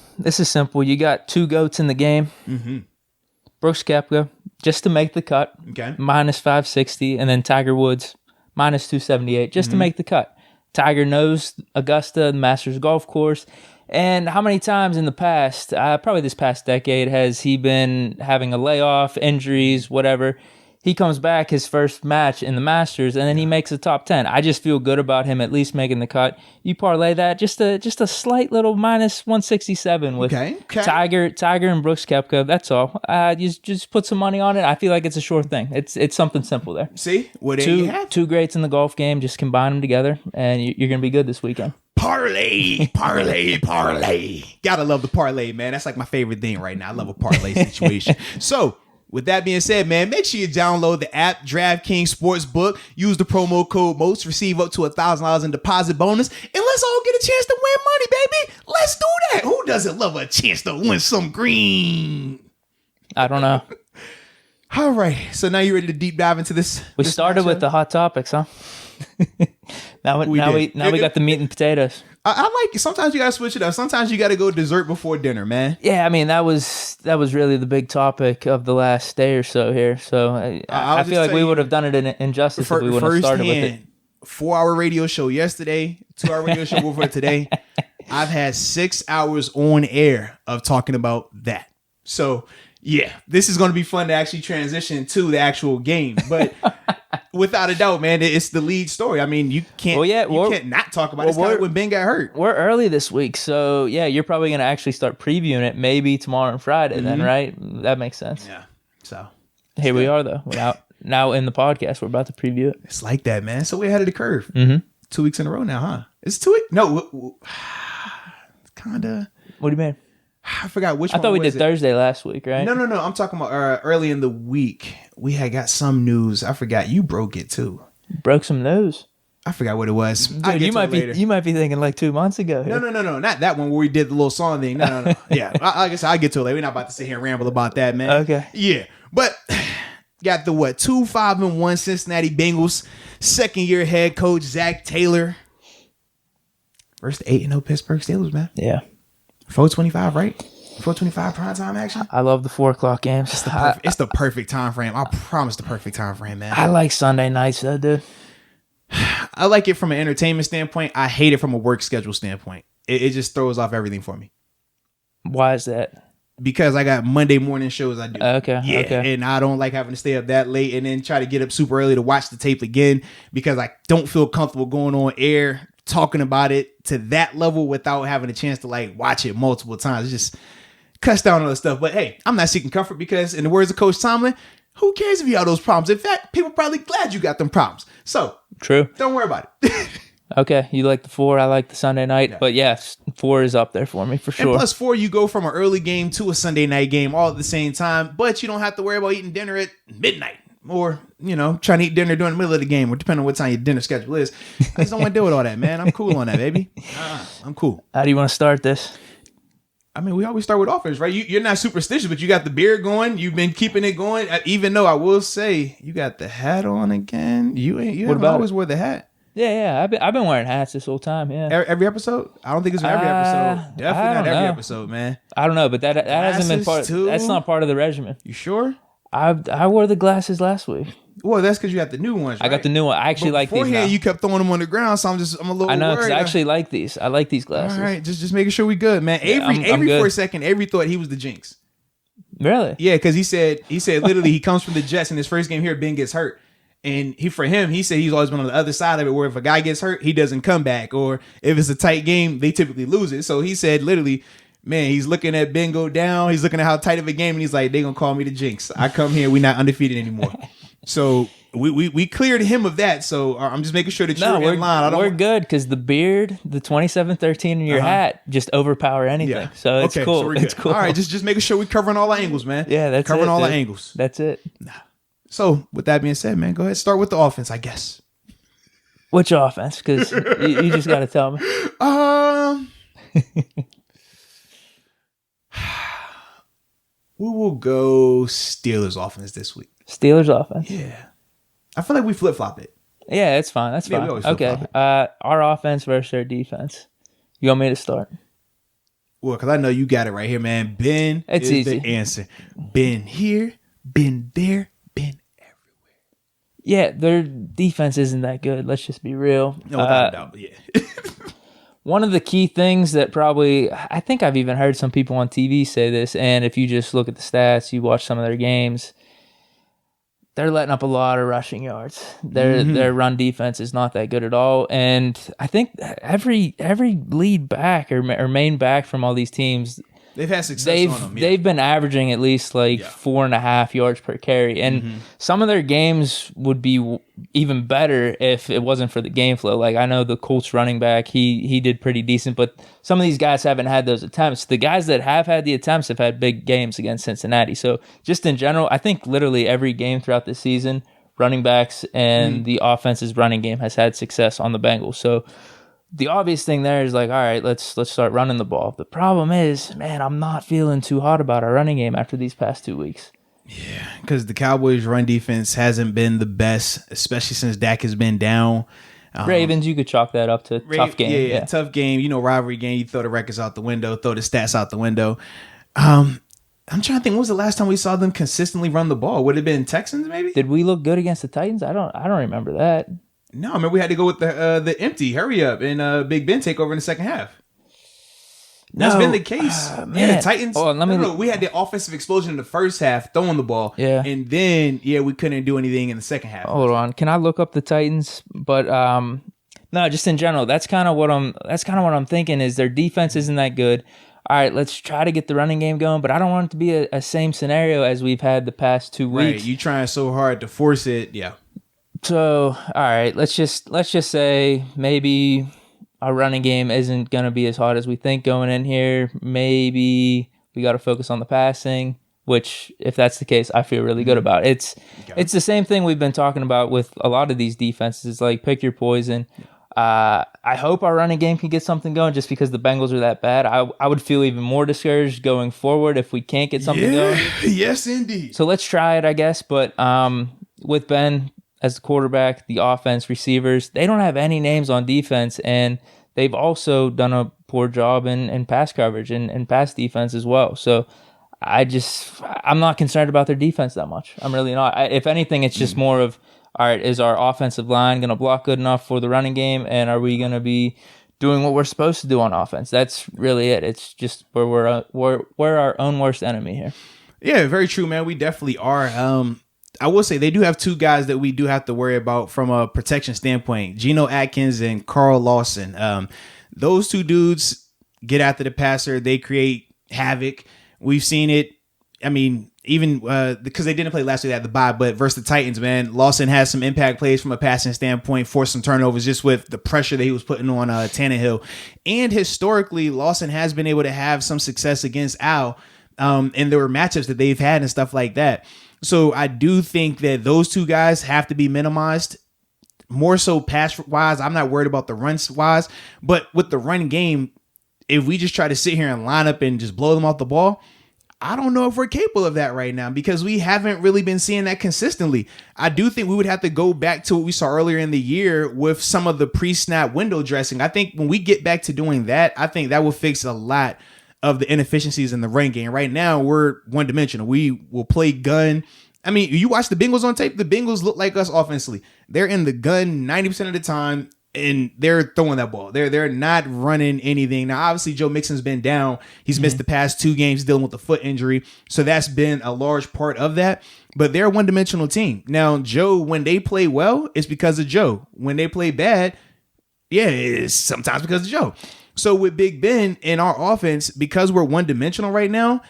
You got two GOATs in the game. Mm-hmm. Brooks Koepka, just to make the cut, okay, minus 560, and then Tiger Woods, minus 278, just to make the cut. Tiger knows Augusta, the Masters golf course. And how many times in the past, probably this past decade, has he been having a layoff, injuries, whatever? He comes back his first match in the Masters, and then he makes a top 10. I just feel good about him at least making the cut. You parlay that, just a slight little minus 167 with Tiger and Brooks Koepka. That's all. You just put some money on it. I feel like it's a sure thing. It's something simple there. See? Two greats in the golf game. Just combine them together, and you're going to be good this weekend. Parlay. Gotta love the parlay, man. That's like my favorite thing right now. I love a parlay situation. So, with that being said, man, make sure you download the app DraftKings Sportsbook. Use the promo code Moats. Receive up to $1,000 in deposit bonus. And let's all get a chance to win money, baby. Let's do that. Who doesn't love a chance to win some green? I don't know. All right. So now you ready to deep dive into this? We started with the hot topics, huh? Now we got the meat and potatoes. I like it. Sometimes you gotta switch it up. Sometimes you gotta go dessert before dinner, man. Yeah, I mean that was really the big topic of the last day or so here. So I feel like we would have done it in injustice if we would have started with it. 4-hour radio show yesterday, 2-hour radio show before today. I've had 6 hours on air of talking about that. So yeah, this is going to be fun to actually transition to the actual game. But without a doubt, man, it's the lead story. I mean, you can't not talk about it. It's kind of when Ben got hurt. We're early this week, so yeah, you're probably going to actually start previewing it maybe tomorrow and Friday then, right? That makes sense. Yeah. So here we are, though. Now in the podcast, we're about to preview it. It's like that, man. So we're ahead of the curve. 2 weeks in a row now, huh? It's 2 weeks? No, kind of. What do you mean? I forgot which one. I thought we did Thursday last week, right? No. I'm talking about early in the week. We had got some news. I forgot. You broke it too. Broke some news. I forgot what it was. Dude, you might be thinking like 2 months ago. Here. No. Not that one where we did the little song thing. No. Yeah. I guess I'll get to it later. We're not about to sit here and ramble about that, man. Okay. Yeah. But got the 2-5-1 Cincinnati Bengals, second year head coach Zach Taylor. Versus the 8-0 Pittsburgh Steelers, man. Yeah. 4:25, right? 4:25 primetime action. I love the 4:00 games. It's the perfect time frame. I promise the perfect time frame, man. I like Sunday nights though, dude. I like it from an entertainment standpoint. I hate it from a work schedule standpoint. It just throws off everything for me. Why is that? Because I got Monday morning shows I do. Okay. Yeah. Okay. And I don't like having to stay up that late and then try to get up super early to watch the tape again because I don't feel comfortable going on air talking about it to that level without having a chance to like watch it multiple times. It just cuts down on the stuff. But hey, I'm not seeking comfort because in the words of Coach Tomlin, who cares if you have those problems? In fact, people are probably glad you got them problems. So true. Don't worry about it. Okay. You like the 4. I like the Sunday night. Yeah. But yes, 4 is up there for me for sure. And plus 4, you go from an early game to a Sunday night game all at the same time, but you don't have to worry about eating dinner at midnight. Or, trying to eat dinner during the middle of the game, or depending on what time your dinner schedule is. I just don't want to deal with all that, man. I'm cool on that, baby. I'm cool. How do you want to start this? I mean, we always start with offense, right? You're not superstitious, but you got the beard going. You've been keeping it going. Even though I will say, you got the hat on again. You haven't always wore the hat. Yeah. I've been wearing hats this whole time. Yeah. Every episode? I don't think it's every episode. Definitely not every episode, man. I don't know, but that hasn't been part. Too? That's not part of the regimen. You sure? I wore the glasses last week. Well, that's because you got the new ones, right? I got the new one. I actually like these now. Beforehand, you kept throwing them on the ground, so I'm a little I know, worried. because I actually like these. I like these glasses. All right, just making sure we good, man. Yeah, Avery I'm good. For a second, Avery thought he was the jinx. Really? Yeah, because he said literally he comes from the Jets, and his first game here, Ben gets hurt. And he said he's always been on the other side of it, where if a guy gets hurt, he doesn't come back. Or if it's a tight game, they typically lose it. So he said literally, man, he's looking at Ben go down. He's looking at how tight of a game, and he's like, they're going to call me the jinx. I come here, we're not undefeated anymore. So we cleared him of that. So I'm just making sure that you're in line. We're good, because the beard, the 2713 in your hat just overpower anything. Yeah. So it's cool. So it's cool. All right, just making sure we're covering all the angles, man. Yeah, that's covering all dude. the angles. That's it. So with that being said, man, go ahead. Start with the offense, I guess. Which offense? Because you just got to tell me. We will go Steelers offense this week. Steelers offense? Yeah. I feel like we flip-flop it. Yeah, it's fine. That's fine. Okay. Our offense versus their defense. You want me to start? Well, because I know you got it right here, man. Ben it's is easy. The answer. Been here, been there, been everywhere. Yeah, their defense isn't that good. Let's just be real. No, without a doubt, yeah. One of the key things that I think I've even heard some people on TV say this, and if you just look at the stats, you watch some of their games, they're letting up a lot of rushing yards. Their run defense is not that good at all, and I think every lead back or main back from all these teams, they've had success on them. Yeah. They've been averaging at least 4.5 yards per carry, and some of their games would be even better if it wasn't for the game flow. Like, I know the Colts running back, he did pretty decent, but some of these guys haven't had those attempts. The guys that have had the attempts have had big games against Cincinnati. So just in general, I think literally every game throughout the season, running backs and the offense's running game has had success on the Bengals. So the obvious thing there is all right, let's start running the ball. The problem is, man, I'm not feeling too hot about our running game after these past 2 weeks. Yeah, because the Cowboys' run defense hasn't been the best, especially since Dak has been down. Ravens, you could chalk that up to tough game. Yeah, tough game. Rivalry game. You throw the records out the window, throw the stats out the window. I'm trying to think. When was the last time we saw them consistently run the ball? Would it have been Texans, maybe? Did we look good against the Titans? I don't remember that. No, I mean, we had to go with the empty hurry up and Big Ben take over in the second half. That's been the case. The Titans. We had the offensive explosion in the first half, throwing the ball. Yeah, and then we couldn't do anything in the second half. Hold on, can I look up the Titans? But no, just in general, that's kind of what I'm thinking. Is their defense isn't that good. All right, let's try to get the running game going, but I don't want it to be a same scenario as we've had the past 2 weeks. Right, you trying so hard to force it. Yeah. So, all right, let's just say maybe our running game isn't going to be as hot as we think going in here. Maybe we got to focus on the passing, which, if that's the case, I feel really good about. It's the same thing we've been talking about with a lot of these defenses. It's like, pick your poison. I hope our running game can get something going, just because the Bengals are that bad. I would feel even more discouraged going forward if we can't get something going. Yes, indeed. So let's try it, I guess. But with Ben as the quarterback, the offense, receivers, they don't have any names on defense, and they've also done a poor job in pass coverage and pass defense as well. So I'm not concerned about their defense that much. I'm really not. If anything, it's just more of, all right, is our offensive line going to block good enough for the running game, and are we going to be doing what we're supposed to do on offense? That's really it. It's just we're our own worst enemy here. Yeah, very true, man. We definitely are. I will say they do have two guys that we do have to worry about from a protection standpoint: Geno Atkins and Carl Lawson. Those two dudes get after the passer. They create havoc. We've seen it. I mean, even because they didn't play last week, they had the bye, but versus the Titans, man, Lawson has some impact plays from a passing standpoint, forced some turnovers just with the pressure that he was putting on Tannehill. And historically, Lawson has been able to have some success against Al, and there were matchups that they've had and stuff like that. So I do think that those two guys have to be minimized. More so pass-wise, I'm not worried about the runs-wise, but with the run game, if we just try to sit here and line up and just blow them off the ball, I don't know if we're capable of that right now because we haven't really been seeing that consistently. I do think we would have to go back to what we saw earlier in the year with some of the pre-snap window dressing. I think when we get back to doing that, I think that will fix a lot of the inefficiencies in the run game. Right now, we're one-dimensional. We will play gun. I mean, you watch the Bengals on tape, the Bengals look like us offensively. They're in the gun 90% of the time. And they're throwing that ball. They're not running anything. Now, obviously, Joe Mixon's been down. He's missed the past 2 games dealing with a foot injury. So that's been a large part of that. But they're a one-dimensional team. Now, Joe, when they play well, it's because of Joe. When they play bad, yeah, it's sometimes because of Joe. So with Big Ben in our offense, because we're one-dimensional right now,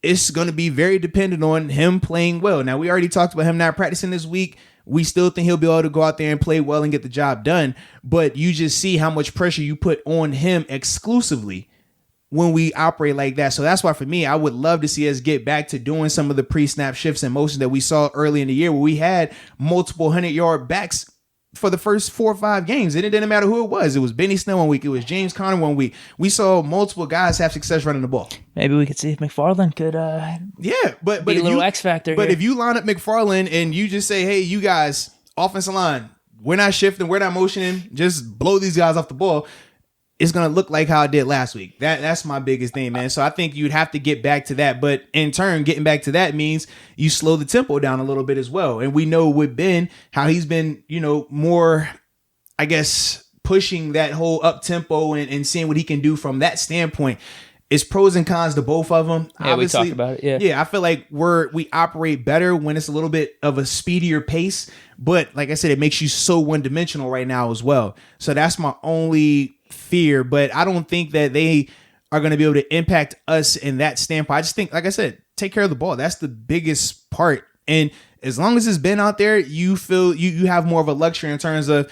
it's going to be very dependent on him playing well. Now, we already talked about him not practicing this week. We still think he'll be able to go out there and play well and get the job done. But you just see how much pressure you put on him exclusively when we operate like that. So that's why for me, I would love to see us get back to doing some of the pre-snap shifts and motions that we saw early in the year where we had multiple 100-yard backs for the first 4 or 5 games. And it didn't matter who it was. It was Benny Snell one week. It was James Conner one week. We saw multiple guys have success running the ball. Maybe we could see if McFarland could but be a little X factor. But here. if you line up McFarland and you just say, hey, you guys, offensive line, we're not shifting, we're not motioning, just blow these guys off the ball, it's going to look like how it did last week. That's my biggest thing, man. So I think you'd have to get back to that. But in turn, getting back to that means you slow the tempo down a little bit as well. And we know with Ben, how he's been, more, I guess, pushing that whole up tempo and seeing what he can do from that standpoint. It's pros and cons to both of them. Yeah, obviously, we talked about it. Yeah, I feel like we operate better when it's a little bit of a speedier pace. But like I said, it makes you so one-dimensional right now as well. So that's my only fear. But I don't think that they are going to be able to impact us in that standpoint. I just think, like I said, take care of the ball. That's the biggest part. And as long as it's been out there, you feel you have more of a luxury in terms of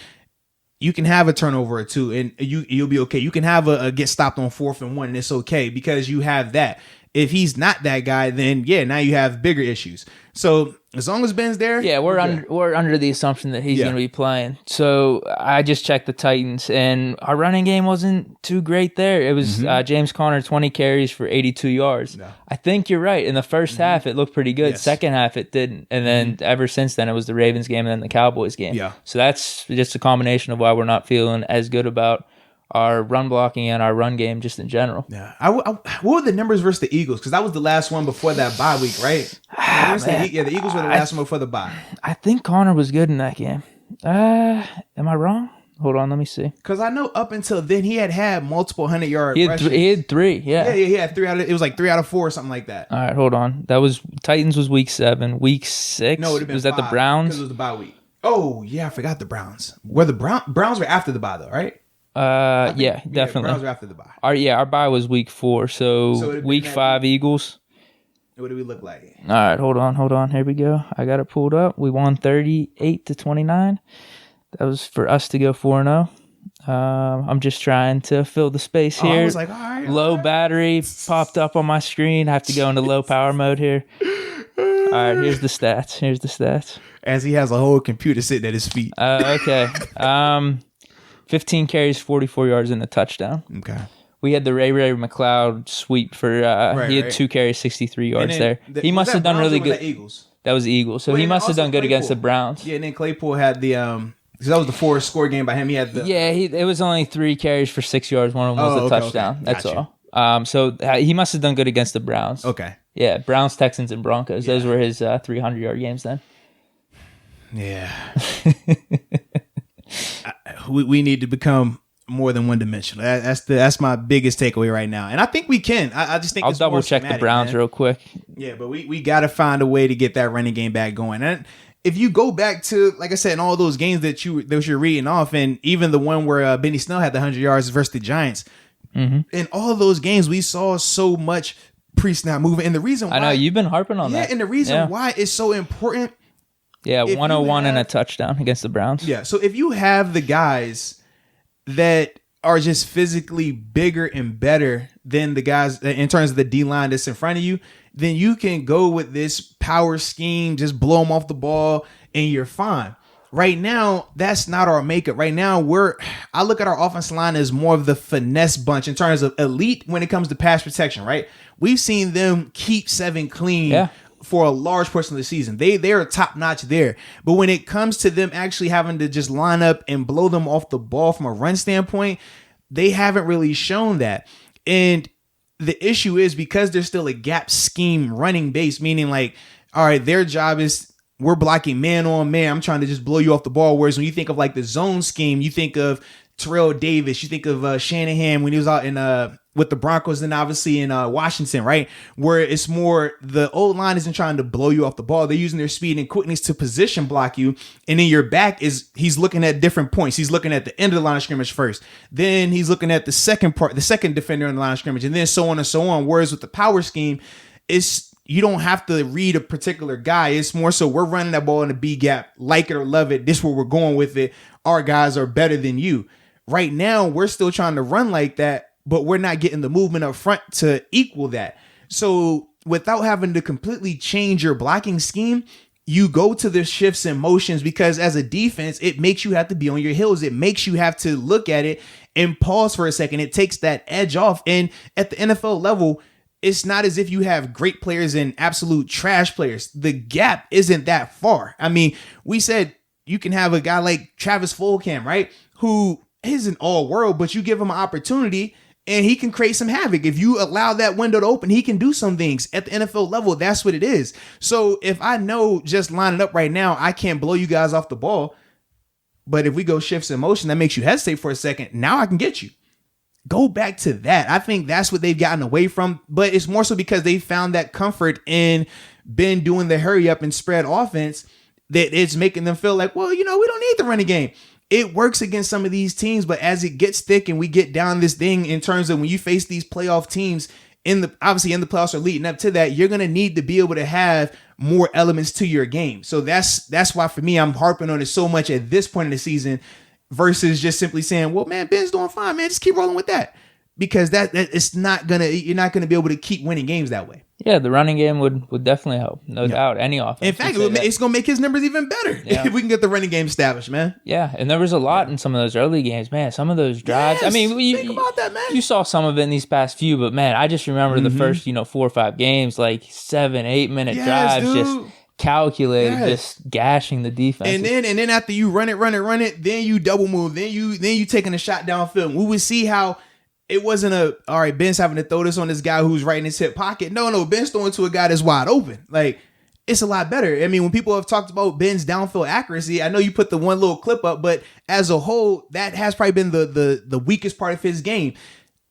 you can have a turnover or 2 and you'll be okay. You can have a get stopped on 4th and 1 and it's okay because you have that. If he's not that guy, then now you have bigger issues. So as long as Ben's there, we're under the assumption that he's going to be playing. So I just checked the Titans, and our running game wasn't too great there. It was James Conner, 20 carries for 82 yards. No. I think you're right. In the first half, it looked pretty good. Yes. Second half, it didn't. And then ever since then, it was the Ravens game and then the Cowboys game. Yeah. So that's just a combination of why we're not feeling as good about our run blocking and our run game just in general. Yeah. What were the numbers versus the Eagles? Because that was the last one before that bye week, right? The Eagles were the last one before the bye. I think Connor was good in that game. Am I wrong? Hold on, let me see. Because I know up until then he had multiple 100-yard rushes. He had 3, yeah. Yeah, he had 3 out of, it was like 3 out of 4 or something like that. All right, hold on. That was, Titans was week 7. Week 6? No, it would have been was that 5, the Browns? Because it was the bye week. Oh, yeah, I forgot the Browns. Were the Browns were after the bye though, right? Yeah, definitely. Browns were after the bye. Our bye was week 4, so week 5 Eagles. What do we look like? All right, hold on. Here we go. I got it pulled up. We won 38-29. That was for us to go 4-0. I'm just trying to fill the space here. I was like, all right. Low battery popped up on my screen. I have to go into low power mode here. All right, here's the stats. As he has a whole computer sitting at his feet. Okay. 15 carries, 44 yards, and a touchdown. Okay. We had the Ray McLeod sweep for he had 2 carries, 63 yards there. He must have done really good. That was the Eagles. So he must have done good against the Browns. Yeah, and then Claypool had the because that was the 4-score game by him. He had the it was only 3 carries for 6 yards. One of them was a touchdown. Okay. That's all. So he must have done good against the Browns. Okay. Yeah, Browns, Texans, and Broncos. Those were his 300-yard games then. Yeah. We need to become more than one-dimensional. That's my biggest takeaway right now, and I think we can. I just think I'll double check the Browns real quick. Yeah, but we got to find a way to get that running game back going. And if you go back to, like I said, in all those games that you're reading off, and even the one where Benny Snell had the 100 yards versus the Giants, in all of those games we saw so much pre-snap movement, and the reason why I know you've been harping on that. Yeah, and the reason why it's so important. Yeah, 101 and a touchdown against the Browns. Yeah, so if you have the guys that are just physically bigger and better than the guys in terms of the D-line that's in front of you, then you can go with this power scheme, just blow them off the ball, and you're fine. right now, that's not our makeup. Right now, I look at our offensive line as more of the finesse bunch in terms of elite when it comes to pass protection, right? We've seen them keep 7 clean for a large portion of the season. They are top notch there. But when it comes to them actually having to just line up and blow them off the ball from a run standpoint, they haven't really shown that. And the issue is because there's still a gap scheme running base, meaning like, all right, their job is we're blocking man on man. I'm trying to just blow you off the ball. Whereas when you think of like the zone scheme, you think of Terrell Davis, you think of Shanahan when he was out in with the Broncos and obviously in Washington, right? Where it's more the old line isn't trying to blow you off the ball. They're using their speed and quickness to position block you. And then your back he's looking at different points. He's looking at the end of the line of scrimmage first. Then he's looking at the second defender in the line of scrimmage, and then so on and so on. Whereas with the power scheme, you don't have to read a particular guy. It's more so we're running that ball in the B gap, like it or love it. This is where we're going with it. Our guys are better than you. Right now, we're still trying to run like that, but we're not getting the movement up front to equal that. So without having to completely change your blocking scheme, you go to the shifts and motions because as a defense, it makes you have to be on your heels. It makes you have to look at it and pause for a second. It takes that edge off. And at the NFL level, it's not as if you have great players and absolute trash players. The gap isn't that far. I mean, we said you can have a guy like Travis Fulgham, right? Who isn't all world, but you give him an opportunity and he can create some havoc. If you allow that window to open, he can do some things at the NFL level. That's what it is. So if I know just lining up right now, I can't blow you guys off the ball. But if we go shifts in motion, that makes you hesitate for a second. Now I can get you. Go back to that. I think that's what they've gotten away from, but it's more so because they found that comfort in Ben doing the hurry up and spread offense that it's making them feel like, well, we don't need the running game. It works against some of these teams, but as it gets thick and we get down this thing in terms of when you face these playoff teams obviously in the playoffs or leading up to that, you're going to need to be able to have more elements to your game. So that's why for me, I'm harping on it so much at this point in the season versus just simply saying, well, man, Ben's doing fine, man. Just keep rolling with that. Because that it's not you're not gonna be able to keep winning games that way. Yeah, the running game would definitely help, no doubt. Any offense. In fact, it's gonna make his numbers even better if we can get the running game established, man. Yeah, and there was a lot in some of those early games, man. Some of those drives. Yes, I mean, think about that, man. You saw some of it in these past few, but man, I just remember the first 4 or 5 games, like 7-8 minute drives, dude. Just calculated, just gashing the defense. And then after you run it, then you double move, then you taking a shot downfield. We would see how. It wasn't all right, Ben's having to throw this on this guy who's right in his hip pocket. No, Ben's throwing to a guy that's wide open. Like, it's a lot better. I mean, when people have talked about Ben's downfield accuracy, I know you put the one little clip up, but as a whole, that has probably been the weakest part of his game.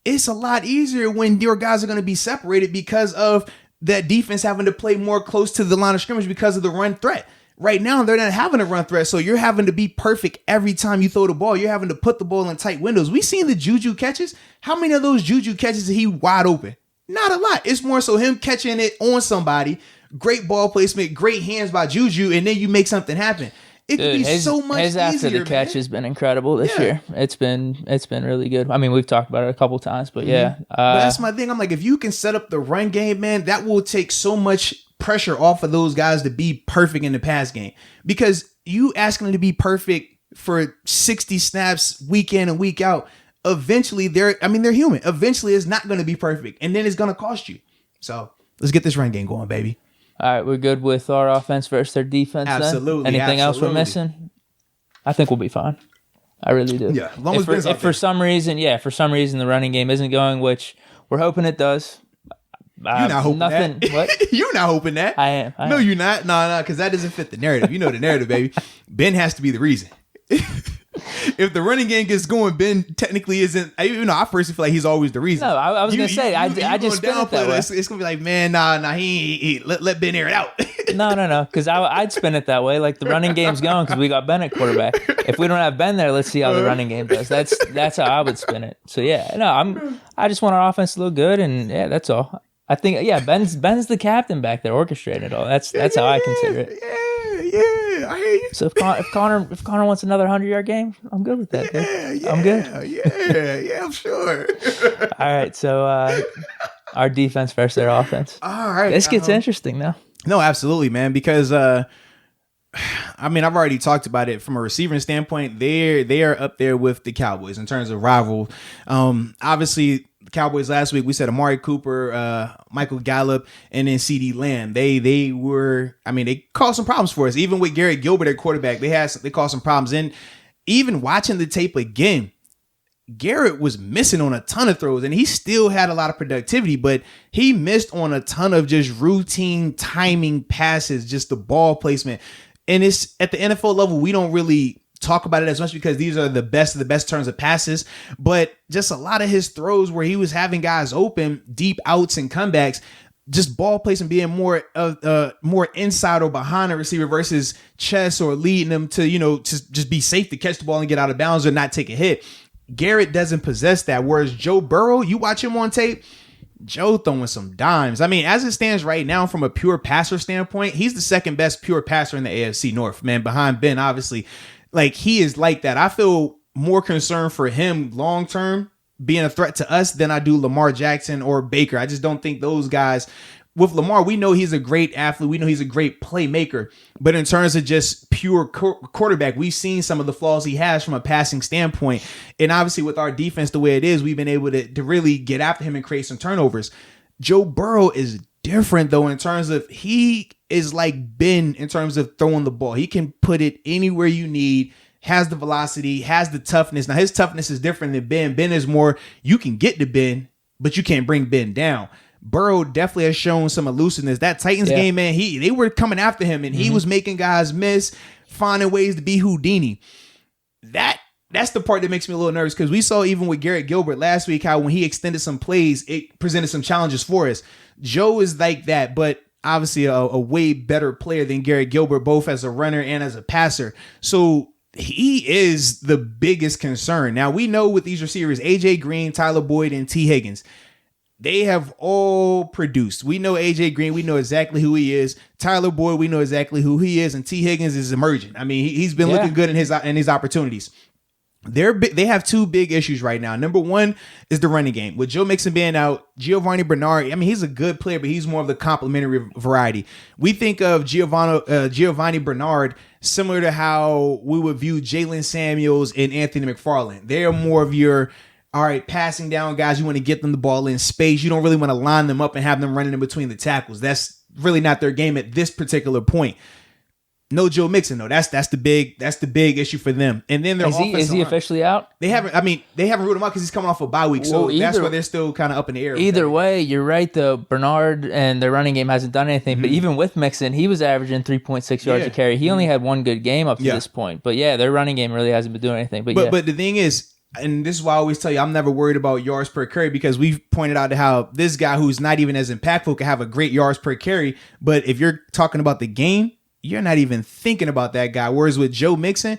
It's a lot easier when your guys are going to be separated because of that defense having to play more close to the line of scrimmage because of the run threat. Right now, they're not having a run threat, so you're having to be perfect every time you throw the ball. You're having to put the ball in tight windows. We seen the Juju catches. How many of those Juju catches is he wide open? Not a lot. It's more so him catching it on somebody. Great ball placement, great hands by Juju, and then you make something happen. It could be so much easier. His after the catch has been incredible this year. It's been really good. I mean, we've talked about it a couple times, but yeah. But that's my thing. I'm like, if you can set up the run game, man, that will take so much pressure off of those guys to be perfect in the pass game, because you asking them to be perfect for 60 snaps week in and week out, eventually they're human. Eventually it's not going to be perfect, and then it's going to cost you. So let's get this run game going, baby. All right, we're good with our offense versus their defense. Absolutely. Then? Anything else we're missing? I think we'll be fine. I really do. Yeah, as long as if for some reason the running game isn't going, which we're hoping it does. You're not hoping that. What? You're not hoping that. I am. No, you're not. No, because that doesn't fit the narrative. You know the narrative, baby. Ben has to be the reason. If the running game gets going, Ben technically isn't. I personally feel like he's always the reason. No, I was gonna say I just spin it that way. It's gonna be like, man, nah, he let Ben air it out. No, because I'd spin it that way. Like the running game's going because we got Ben at quarterback. If we don't have Ben there, let's see how the running game does. That's how I would spin it. So yeah, no, I just want our offense to look good, and yeah, that's all. I think Ben's the captain back there orchestrating it all. That's how I consider it. Yeah, I hear you. So if Connor wants another 100-yard game, I'm good with that. Yeah, I'm good. Yeah, I'm sure. All right, so our defense versus their offense. All right, this gets interesting now. No, absolutely, man, because I mean, I've already talked about it from a receiving standpoint. They are up there with the Cowboys in terms of rival. Obviously, the Cowboys last week, we said Amari Cooper, Michael Gallup, and then CeeDee Lamb. They were, I mean, they caused some problems for us. Even with Garrett Gilbert at quarterback, they caused some problems. And even watching the tape again, Garrett was missing on a ton of throws, and he still had a lot of productivity, but he missed on a ton of just routine timing passes, just the ball placement. And it's at the NFL level, we don't really talk about it as much because these are the best of the best terms of passes, but just a lot of his throws where he was having guys open, deep outs and comebacks, just ball placement being more inside or behind a receiver versus chest or leading them to, to just be safe to catch the ball and get out of bounds or not take a hit. Garrett doesn't possess that. Whereas Joe Burrow, you watch him on tape, Joe throwing some dimes. I mean, as it stands right now from a pure passer standpoint, he's the second best pure passer in the AFC North, man, behind Ben, obviously. Like, he is like that. I feel more concerned for him long-term being a threat to us than I do Lamar Jackson or Baker. I just don't think those guys. With Lamar, we know he's a great athlete. We know he's a great playmaker. But in terms of just pure quarterback, we've seen some of the flaws he has from a passing standpoint. And obviously with our defense the way it is, we've been able to really get after him and create some turnovers. Joe Burrow is different, though, in terms of he is like Ben in terms of throwing the ball. He can put it anywhere you need, has the velocity, has the toughness. Now, his toughness is different than Ben. Ben is more, you can get to Ben, but you can't bring Ben down. Burrow definitely has shown some elusiveness. That Titans game, man, they were coming after him, and he was making guys miss, finding ways to be Houdini. That's the part that makes me a little nervous, because we saw even with Garrett Gilbert last week how when he extended some plays, it presented some challenges for us. Joe is like that, but obviously a way better player than Garrett Gilbert, both as a runner and as a passer. So he is the biggest concern. Now, we know with these receivers, AJ Green, Tyler Boyd, and T. Higgins, they have all produced. We know AJ Green. We know exactly who he is. Tyler Boyd, we know exactly who he is. And T. Higgins is emerging. I mean, he's been looking good in his opportunities. They have two big issues right now. Number one is the running game. With Joe Mixon being out, Giovanni Bernard, I mean, he's a good player, but he's more of the complementary variety. We think of Giovanni Bernard similar to how we would view Jalen Samuels and Anthony McFarland. They're more of your, all right, passing down guys. You want to get them the ball in space. You don't really want to line them up and have them running in between the tackles. That's really not their game at this particular point. No Joe Mixon though. That's the big issue for them. And then their is he officially out? They haven't ruled him out because he's coming off a bye week. So that's why they're still kind of up in the air. Either way, you're right though. Bernard and their running game hasn't done anything. But even with Mixon, he was averaging 3.6 yards a carry. He only had one good game up to this point. But yeah, their running game really hasn't been doing anything. But the thing is, and this is why I always tell you, I'm never worried about yards per carry, because we've pointed out how this guy who's not even as impactful can have a great yards per carry. But if you're talking about the game, you're not even thinking about that guy. Whereas with Joe Mixon,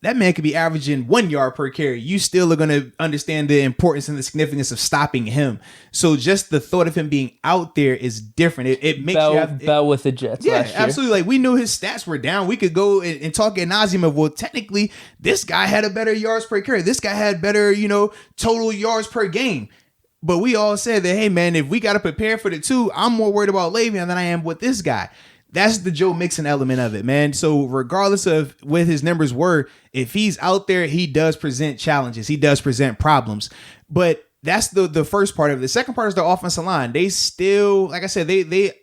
that man could be averaging 1 yard per carry. You still are going to understand the importance and the significance of stopping him. So just the thought of him being out there is different. It makes Bell with the Jets last year. Absolutely. Like, we knew his stats were down. We could go and talk ad nauseum of, well, technically, this guy had a better yards per carry. This guy had better, total yards per game. But we all said that, hey, man, if we got to prepare for the two, I'm more worried about Le'Veon than I am with this guy. That's the Joe Mixon element of it, man. So regardless of what his numbers were, if he's out there, he does present challenges. He does present problems. But that's the first part of it. The second part is the offensive line. They still, like I said, they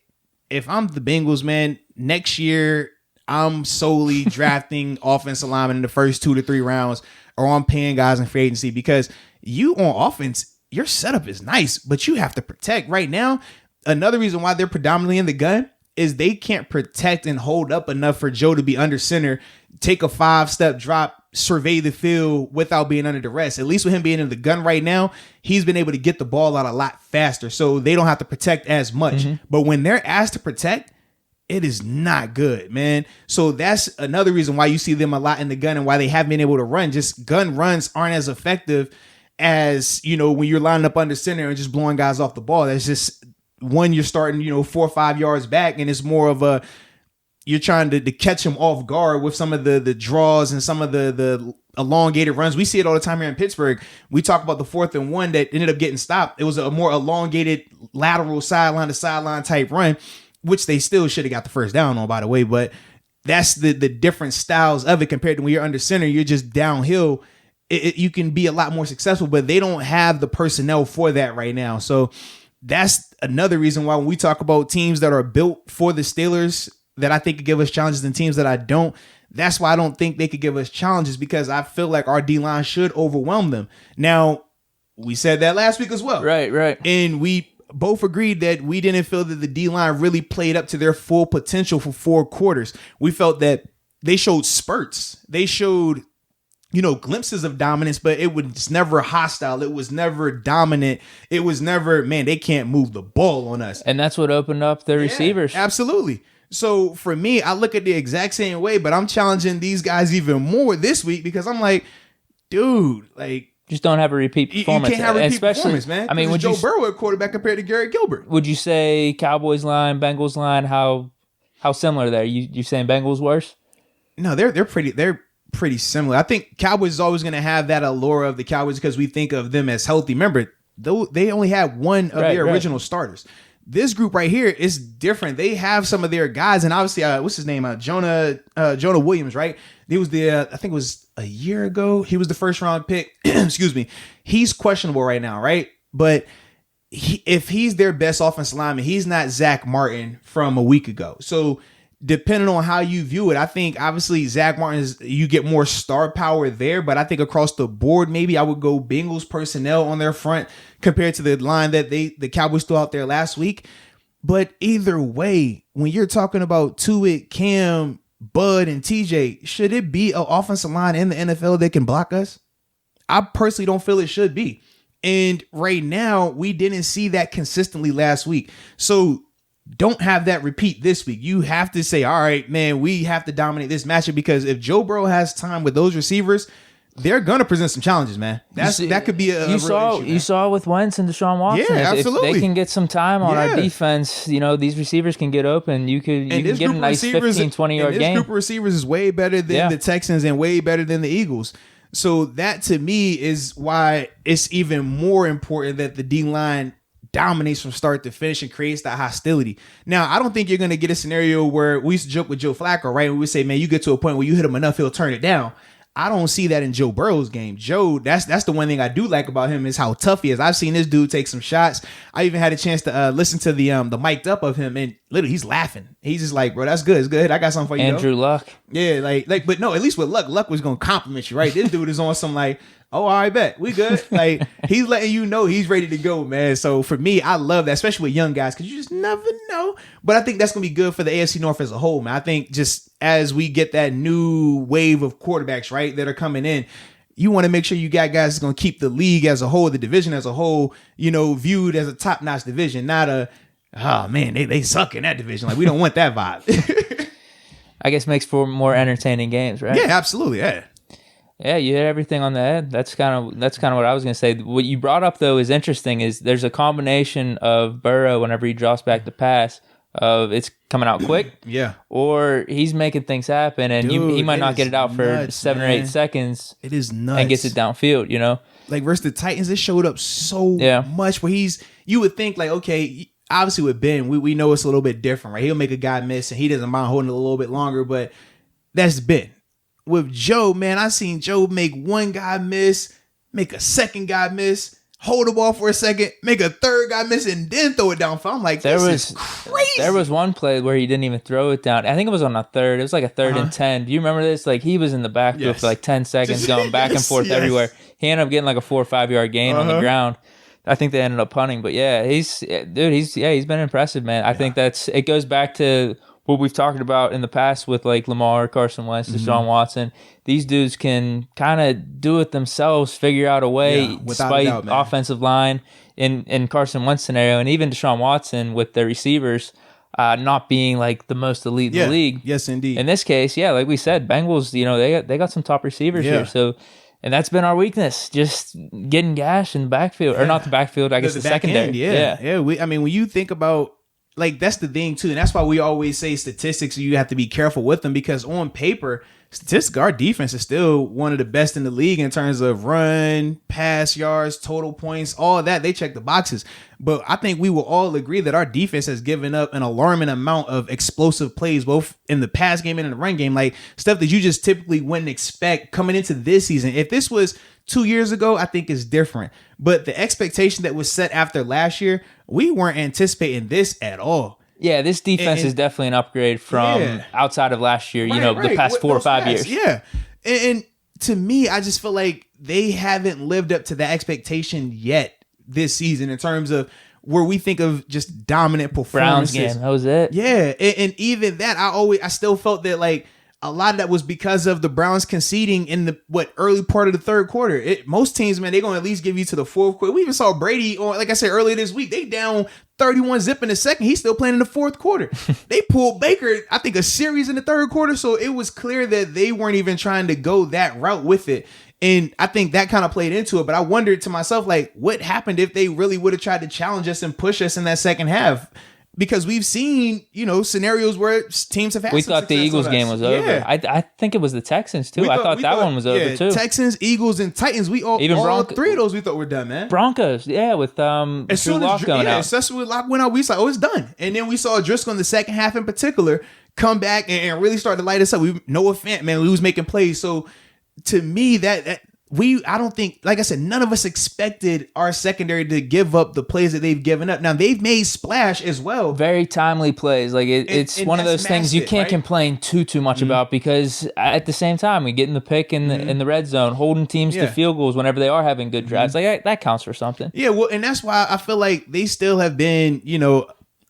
if I'm the Bengals, man, next year I'm solely drafting offensive linemen in the first 2 to 3 rounds, or I'm paying guys in free agency, because you on offense, your setup is nice, but you have to protect. Right now, another reason why they're predominantly in the gun is they can't protect and hold up enough for Joe to be under center, take a 5-step drop, survey the field without being under duress. At least with him being in the gun right now, he's been able to get the ball out a lot faster, so they don't have to protect as much. But when they're asked to protect, it is not good, man. So that's another reason why you see them a lot in the gun and why they haven't been able to run. Just gun runs aren't as effective as, when you're lining up under center and just blowing guys off the ball. That's just, one, you're starting, 4 or 5 yards back, and it's more of you're trying to catch him off guard with some of the draws and some of the elongated runs. We see it all the time here in Pittsburgh. We talk about the 4th and 1 that ended up getting stopped. It was a more elongated lateral sideline to sideline type run, which they still should have got the first down on, by the way. But that's the different styles of it compared to when you're under center, you're just downhill. You can be a lot more successful, but they don't have the personnel for that right now. So that's another reason why when we talk about teams that are built for the Steelers that I think could give us challenges and teams that I don't, that's why I don't think they could give us challenges, because I feel like our D-line should overwhelm them. Now, we said that last week as well. Right. And we both agreed that we didn't feel that the D-line really played up to their full potential for 4 quarters. We felt that they showed spurts. They showed, glimpses of dominance, but it was never hostile. It was never dominant. It was never, man, they can't move the ball on us. And that's what opened up the receivers. Absolutely. So for me, I look at the exact same way, but I'm challenging these guys even more this week because I'm like, dude, like, just don't have a repeat performance. You can't have a repeat performance, man. I mean, would Joe Burrow at quarterback compared to Garrett Gilbert? Would you say Cowboys line, Bengals line, how similar there? You saying Bengals worse? No, they're pretty similar. I think Cowboys is always going to have that allure of the Cowboys because we think of them as healthy. Remember, they only had one of their original starters. This group right here is different. They have some of their guys, and obviously, what's his name? Jonah Williams, right? He was I think it was a year ago. He was the first round pick. Excuse me. He's questionable right now, right? But if he's their best offensive lineman, he's not Zach Martin from a week ago. So depending on how you view it, I think obviously Zach Martin you get more star power there, but I think across the board, maybe I would go Bengals personnel on their front compared to the line that the Cowboys threw out there last week. But either way, when you're talking about Tuitt, Cam, Bud, and TJ, should it be an offensive line in the NFL that can block us? I personally don't feel it should be. And right now, we didn't see that consistently last week. So don't have that repeat this week. You have to say, all right, man, we have to dominate this matchup, because if Joe Burrow has time with those receivers, they're gonna present some challenges, man. That could be a real issue, you saw with Wentz and Deshaun Watson. Yeah, absolutely. If they can get some time on our defense, these receivers can get open. You can get a nice 15, 20-yard game. This group of receivers is way better than the Texans and way better than the Eagles. So that to me is why it's even more important that the D-line dominates from start to finish and creates that hostility. Now, I don't think you're going to get a scenario where we used to joke with Joe Flacco, right? We would say, man, you get to a point where you hit him enough, he'll turn it down. I don't see that in Joe Burrow's game. Joe, that's the one thing I do like about him is how tough he is. I've seen this dude take some shots. I even had a chance to listen to the mic'd up of him, and literally he's laughing. He's just like, bro, that's good. It's good. I got something for you. Andrew Luck. Yeah, like, but no, at least with Luck was going to compliment you, right? This dude is on some like, oh, I bet we good. Like, he's letting you know he's ready to go, man. So for me, I love that, especially with young guys, because you just never know. But I think that's going to be good for the AFC North as a whole, man. I think just as we get that new wave of quarterbacks, right, that are coming in, you want to make sure you got guys that's going to keep the league as a whole, the division as a whole, viewed as a top-notch division, not oh, man, they suck in that division. Like, we don't want that vibe. I guess makes for more entertaining games, right? Yeah, absolutely, yeah. Yeah, you hit everything on the head. That's kind of what I was going to say. What you brought up, though, is interesting. Is there's a combination of Burrow whenever he drops back to pass of it's coming out quick, yeah, or he's making things happen, and dude, he might not get it out for 7 or 8 seconds. It is nuts, and gets it downfield. Like versus the Titans, it showed up so much. Where you would think like, okay, obviously with Ben, we know it's a little bit different, right? He'll make a guy miss, and he doesn't mind holding it a little bit longer, but that's Ben. With Joe, man, I seen Joe make one guy miss, make a second guy miss, hold the ball for a second, make a third guy miss, and then throw it downfield. I'm like, this is crazy. There was one play where he didn't even throw it down. I think it was on a third. It was like a 3rd and 10. Do you remember this? Like, he was in the backfield for like 10 seconds going back and forth everywhere. He ended up getting like a 4 or 5 yard gain on the ground. I think they ended up punting. But yeah, he's been impressive, man. I think it goes back to what we've talked about in the past with like Lamar, Carson Wentz, Deshaun Watson. These dudes can kind of do it themselves, figure out a way, despite offensive line in Carson Wentz scenario, and even Deshaun Watson with their receivers not being like the most elite in the league. Yes, indeed. In this case, like we said, Bengals, they got some top receivers here. So, and that's been our weakness, just getting gashed in the backfield, or not the backfield, I guess the secondary. End, yeah. When you think about like that's the thing too, and that's why we always say statistics. You have to be careful with them because on paper, statistically, our defense is still one of the best in the league in terms of run, pass yards, total points, all of that. They check the boxes. But I think we will all agree that our defense has given up an alarming amount of explosive plays, both in the pass game and in the run game, like stuff that you just typically wouldn't expect coming into this season. If this was 2 years ago, I think it's different. But the expectation that was set after last year, we weren't anticipating this at all. Yeah, this defense is definitely an upgrade from outside of last year, the past 4 or 5 years. Yeah. And to me, I just feel like they haven't lived up to that expectation yet this season in terms of where we think of just dominant performances. Browns game, that was it. Yeah. And even that, I still felt that like a lot of that was because of the Browns conceding in the early part of the third quarter. Most teams, man, they're going to at least give you to the fourth quarter. We even saw Brady on, like I said earlier this week, they down 31-0 in the second. He's still playing in the fourth quarter. They pulled Baker, I think, a series in the third quarter. So it was clear that they weren't even trying to go that route with it. And I think that kind of played into it. But I wondered to myself, like, what happened if they really would have tried to challenge us and push us in that second half? Because we've seen, scenarios where teams have had. We thought the Eagles game was over. I think it was the Texans too. I thought that one was over too. Texans, Eagles, and Titans. All three of those we thought were done, man. Broncos, with as soon as going out. Especially with Locke went out, we was like, oh, it's done. And then we saw Driscoll in the second half in particular come back and really start to light us up. Noah Fant, man, we was making plays. So to me, I don't think, like I said, none of us expected our secondary to give up the plays that they've given up. Now, they've made splash as well. Very timely plays. Like it's one of those things you can't complain too much about because at the same time, we get in the pick in the red zone, holding teams to field goals whenever they are having good drives. Like that counts for something. Yeah, well, and that's why I feel like they still have been,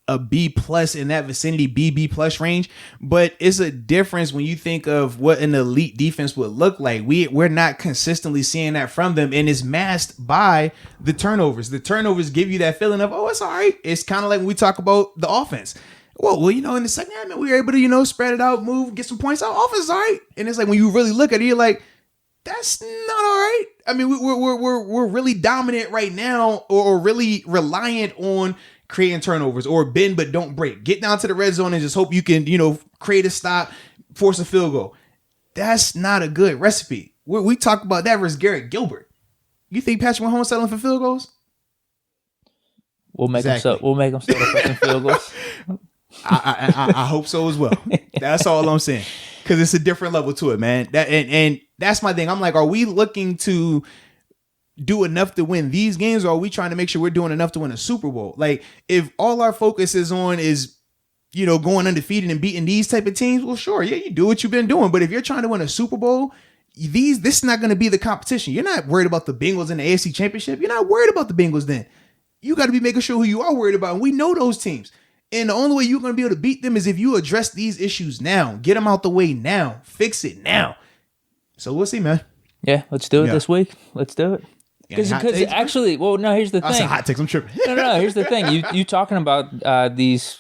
a B plus in that vicinity, B plus range, but it's a difference when you think of what an elite defense would look like. We're not consistently seeing that from them, and it's masked by the turnovers. The turnovers give you that feeling of, oh, it's all right. It's kind of like when we talk about the offense. Well, in the second half, man, we were able to, spread it out, move, get some points out. Offense is all right. And it's like when you really look at it, you're like, that's not all right. I mean, we're really dominant right now, or really reliant on creating turnovers or bend but don't break. Get down to the red zone and just hope you can, create a stop, force a field goal. That's not a good recipe. We talk about that versus Garrett Gilbert. You think Patrick Mahomes settling for field goals? We'll make him settle for some field goals. I hope so as well. That's all I'm saying. Because it's a different level to it, man. And that's my thing. I'm like, are we looking to do enough to win these games, or are we trying to make sure we're doing enough to win a Super Bowl? Like, if all our focus is going undefeated and beating these type of teams, well, sure, you do what you've been doing. But if you're trying to win a Super Bowl, this is not going to be the competition. You're not worried about the Bengals in the AFC Championship. You're not worried about the Bengals then. You got to be making sure who you are worried about. And we know those teams. And the only way you're going to be able to beat them is if you address these issues now. Get them out the way now. Fix it now. So we'll see, man. Yeah, let's do it this week. Let's do it. Because actually, well, no, here's the thing. That's a hot take. I'm tripping. No, here's the thing. You talking about these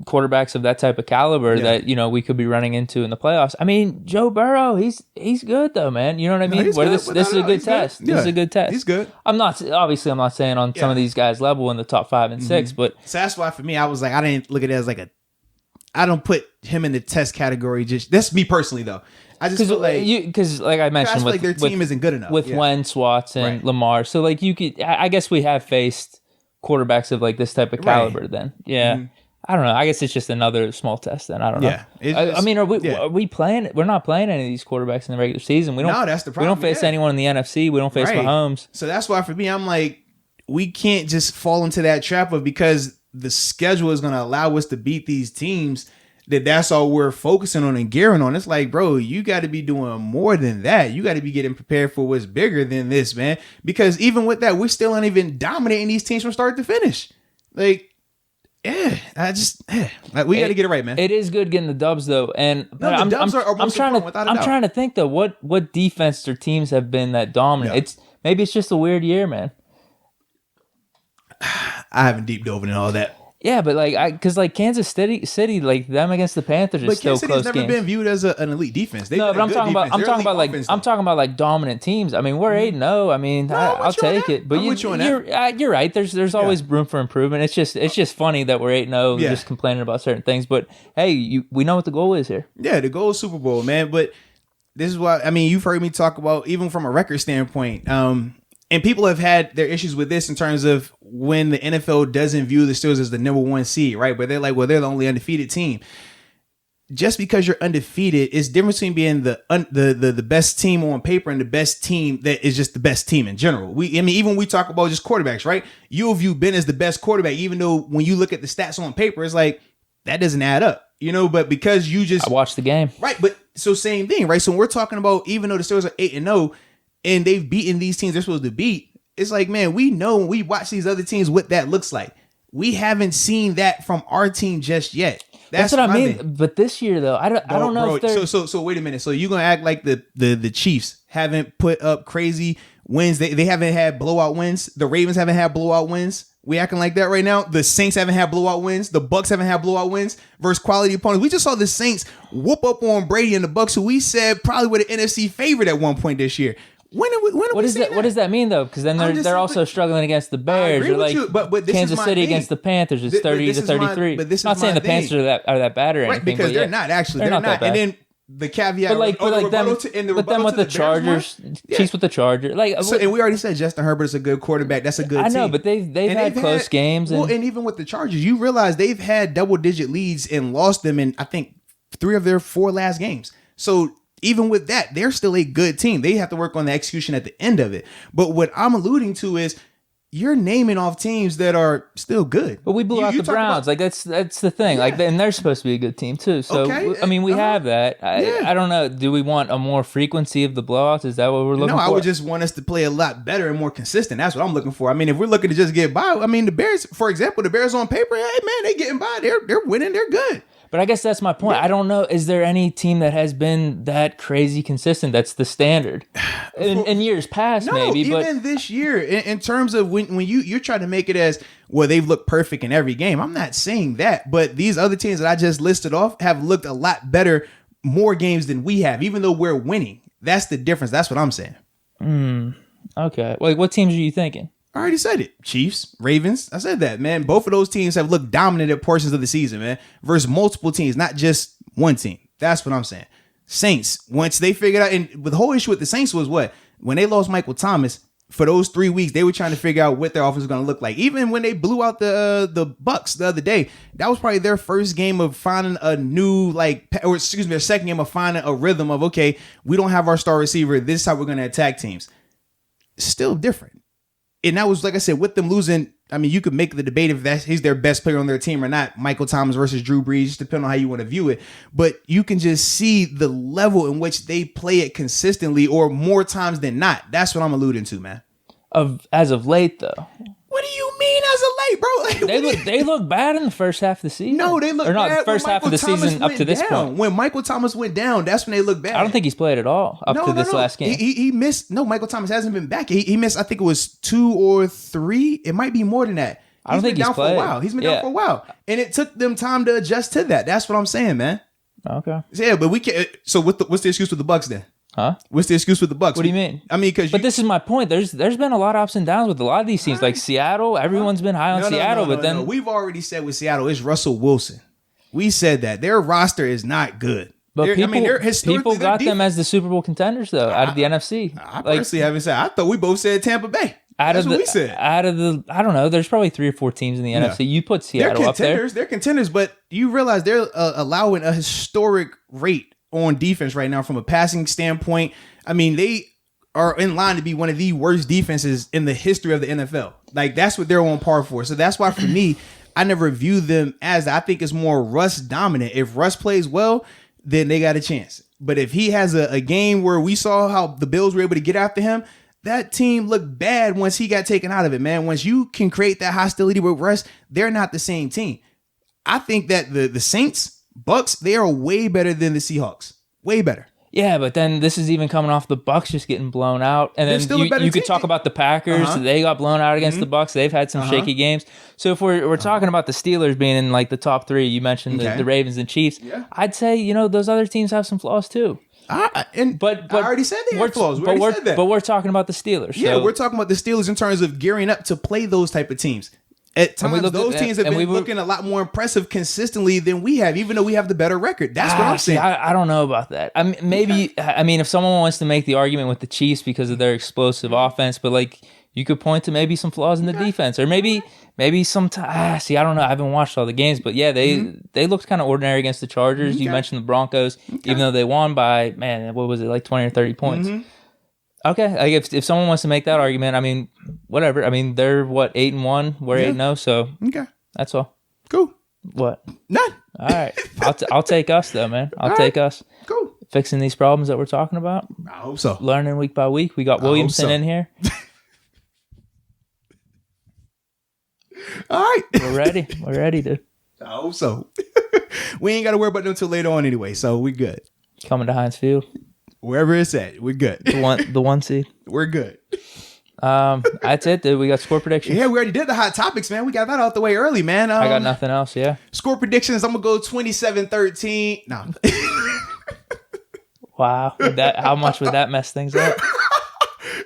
quarterbacks of that type of caliber that we could be running into in the playoffs. I mean, Joe Burrow, he's good though, man. You know what I mean? This is a good test. This is a good test. He's good. I'm not saying on some of these guys' level in the top 5 and 6, but so that's why for me, I was like, I didn't look at it as like I don't put him in the test category. Just that's me personally though. I just feel like because like I mentioned, like their team isn't good enough with Wentz, Watson, and Lamar. So like you could, I guess we have faced quarterbacks of like this type of caliber. Then I don't know. I guess it's just another small test. Then I don't know. I mean, are we playing? We're not playing any of these quarterbacks in the regular season. We don't. No, that's the problem. We don't face anyone in the NFC. We don't face Mahomes. So that's why for me, I'm like, we can't just fall into that trap of because the schedule is going to allow us to beat these teams. That's all we're focusing on and gearing on. It's like, bro, you got to be doing more than that. You got to be getting prepared for what's bigger than this, man. Because even with that, we still aren't even dominating these teams from start to finish. Like, we got to get it right, man. It is good getting the dubs though, and I'm trying to think though, what defense or teams have been that dominant? Maybe it's just a weird year, man. I haven't deep dove into all that. Yeah, but because Kansas City, like them against the Panthers is still Kansas close City's never games. been viewed as an elite defense. No, but I'm talking about like dominant teams. I mean, we're 8-0. I mean, I'll take it. But you're right. There's always room for improvement. It's just funny that we're 8-0, just complaining about certain things. But hey, we know what the goal is here. Yeah, the goal is Super Bowl, man. But this is why, I mean, you've heard me talk about, even from a record standpoint, and people have had their issues with this in terms of when the NFL doesn't view the Steelers as the number one seed, right? But they're like, well, they're the only undefeated team. Just because you're undefeated is different between being the best team on paper and the best team that is just the best team in general. Even when we talk about just quarterbacks, right? You'll view Ben as the best quarterback, even though when you look at the stats on paper, it's like, that doesn't add up, but because I watched the game. Right, but so same thing, right? So when we're talking about, even though the Steelers are 8-0 and they've beaten these teams they're supposed to beat, it's like, man, we know when we watch these other teams what that looks like. We haven't seen that from our team just yet. That's what I mean. But this year, though, I don't know if they're... So wait a minute. So you're going to act like the Chiefs haven't put up crazy wins. They haven't had blowout wins. The Ravens haven't had blowout wins. We acting like that right now. The Saints haven't had blowout wins. The Bucks haven't had blowout wins versus quality opponents. We just saw the Saints whoop up on Brady and the Bucks, who we said probably were the NFC favorite at one point this year. What does that mean though? Because then they're also struggling against the Bears. Or like but Kansas City against the Panthers is 30-33. But this is not saying the Panthers are that bad or anything, because they're not actually. They're not. And then the caveat, but then with the Chargers, Chiefs with the Chargers, and we already said Justin Herbert's a good quarterback. That's a good team. I know, but they've had close games. And even with the Chargers, you realize they've had double-digit leads and lost them in, I think, 3 of their 4 last games. So even with that, they're still a good team. They have to work on the execution at the end of it. But what I'm alluding to is you're naming off teams that are still good. But we blew out the Browns. That's the thing. Yeah. And they're supposed to be a good team too. So okay. I mean, we have that. I don't know. Do we want a more frequency of the blowouts? Is that what we're looking for? No, I would just want us to play a lot better and more consistent. That's what I'm looking for. I mean, if we're looking to just get by, I mean, the Bears, for example, the Bears on paper, hey man, they getting by. They're winning. They're good. But I guess that's my point. Yeah. I don't know. Is there any team that has been that crazy consistent? That's the standard in years past, maybe. Even this year, in terms of when you're trying to make it as, well, they've looked perfect in every game. I'm not saying that. But these other teams that I just listed off have looked a lot better more games than we have, even though we're winning. That's the difference. That's what I'm saying. Okay. Like, what teams are you thinking? I already said it. Chiefs, Ravens. I said that, man. Both of those teams have looked dominant at portions of the season, man, versus multiple teams, not just one team. That's what I'm saying. Saints, once they figured out, and the whole issue with the Saints was what? When they lost Michael Thomas, for those 3 weeks, they were trying to figure out what their offense was going to look like. Even when they blew out the Bucks the other day, that was probably their first game of finding a new, their second game of finding a rhythm of, okay, we don't have our star receiver. This is how we're going to attack teams. Still different. And that was, like I said, with them losing, I mean, you could make the debate if he's their best player on their team or not. Michael Thomas versus Drew Brees, depending on how you want to view it. But you can just see the level in which they play it consistently or more times than not. That's what I'm alluding to, man. As of late, though. What do you mean as of late, bro? They look bad in the first half of the season. No, they look bad. Or not, the first half of the season up to this point. When Michael Thomas went down, that's when they look bad. I don't think he's played at all up to this last game. He missed. No, Michael Thomas hasn't been back. He missed, I think it was 2 or 3. It might be more than that. I don't think he's played. For a while. He's been down for a while. And it took them time to adjust to that. That's what I'm saying, man. Okay. Yeah, but we can't. So what's the excuse with the Bucks then? Huh? What's the excuse with the Bucks? What do you mean? I mean, but this is my point. There's been a lot of ups and downs with a lot of these teams, like Seattle. Everyone's been high on Seattle, but then we've already said with Seattle, it's Russell Wilson. We said that their roster is not good. But people got them as the Super Bowl contenders, though, out of the NFC. I personally haven't said. I thought we both said Tampa Bay. That's what we said. I don't know. There's probably 3 or 4 teams in the NFC. You put Seattle up there. They're contenders, but you realize they're allowing a historic rate on defense right now from a passing standpoint. I mean, they are in line to be one of the worst defenses in the history of the NFL. Like, that's what they're on par for. So that's why, for me, I never view them as, I think it's more Russ dominant. If Russ plays well, then they got a chance. But if he has a game where we saw how the Bills were able to get after him, that team looked bad once he got taken out of it, man. Once you can create that hostility with Russ, they're not the same team. I think that the Saints, Bucks, they are way better than the Seahawks. Way better. Yeah, but then this is even coming off the Bucks just getting blown out, and then you could talk about the Packers. They got blown out against the Bucks. They've had some shaky games. So if we're talking about the Steelers being in like the top three, you mentioned the Ravens and Chiefs. Yeah. I'd say those other teams have some flaws too. But I already said they have flaws. But we're talking about the Steelers. Yeah, we're talking about the Steelers in terms of gearing up to play those type of teams. At times, those teams have been looking a lot more impressive consistently than we have, even though we have the better record. That's what I'm saying. I don't know about that. I mean, maybe, I mean, if someone wants to make the argument with the Chiefs because of their explosive offense, but like you could point to maybe some flaws in the defense, or maybe some. I don't know. I haven't watched all the games, but yeah, they looked kind of ordinary against the Chargers. You mentioned the Broncos, even though they won by what was it, like 20 or 30 points. Okay, like if someone wants to make that argument, I mean, whatever. I mean, they're 8-1, we're 8-0, so that's all. Cool. What? None. All right, I'll take us though, man. I'll take us. Cool. Fixing these problems that we're talking about. I hope so. Learning week by week. We got Williamson in here. All right, we're ready. We're ready, dude. I hope so. We ain't got to worry about them until later on anyway, so we good. Coming to Heinz Field. Wherever it's at, we're good. The one seed. We're good. That's it, dude. We got score predictions. Yeah, we already did the hot topics, man. We got that out the way early, man. I got nothing else, yeah. Score predictions, I'm going to go 27-13. No. Wow. How much would that mess things up?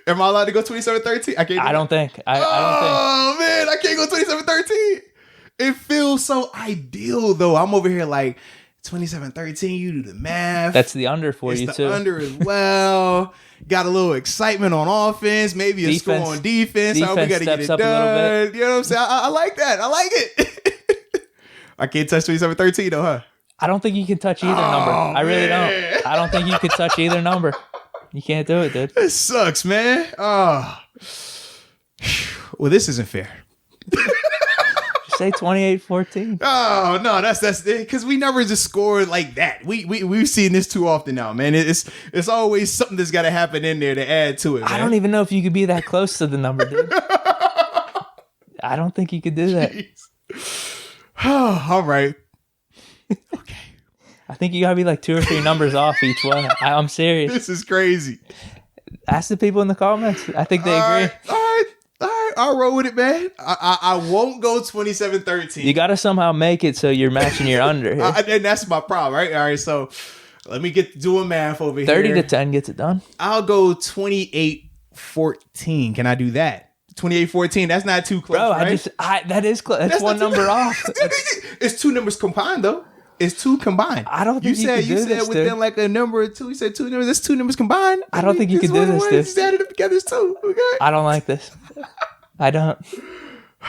Am I allowed to go 27-13? I don't think. I don't think. Oh, man. I can't go 27-13. It feels so ideal, though. I'm over here like, 27-13, you do the math. That's the under for you, too. The under as well. Got a little excitement on offense, maybe a score on defense. How we got to get it done. You know what I'm saying? I like that. I like it. I can't touch 27-13 though, huh? I don't think you can touch either number. I really don't. I don't think you could touch either number. You can't do it, dude. It sucks, man. Oh. Well, this isn't fair. Say 28-14. Oh no, that's because we never just scored like that. We've seen this too often now, man. It's always something that's got to happen in there to add to it. Man. I don't even know if you could be that close to the number, dude. I don't think you could do that. All right. Okay. I think you gotta be like 2 or 3 numbers off each one. I'm serious. This is crazy. Ask the people in the comments. I think they agree. All right. I'll roll with it, man. I won't go 27-13. You got to somehow make it so you're matching your under here. And that's my problem, right? All right, so let me get doing math over 30 here. 30-10 gets it done. I'll go 28-14. Can I do that? 28-14. That's not too close, bro. Right? That is close. That's one number off. It's 2 numbers combined, though. It's 2 combined. I don't think you said within dude. like a number or 2. You said 2 numbers. That's 2 numbers combined. I don't think you can do this, dude. Just added them together. It's 2. Okay. I don't like this. I don't.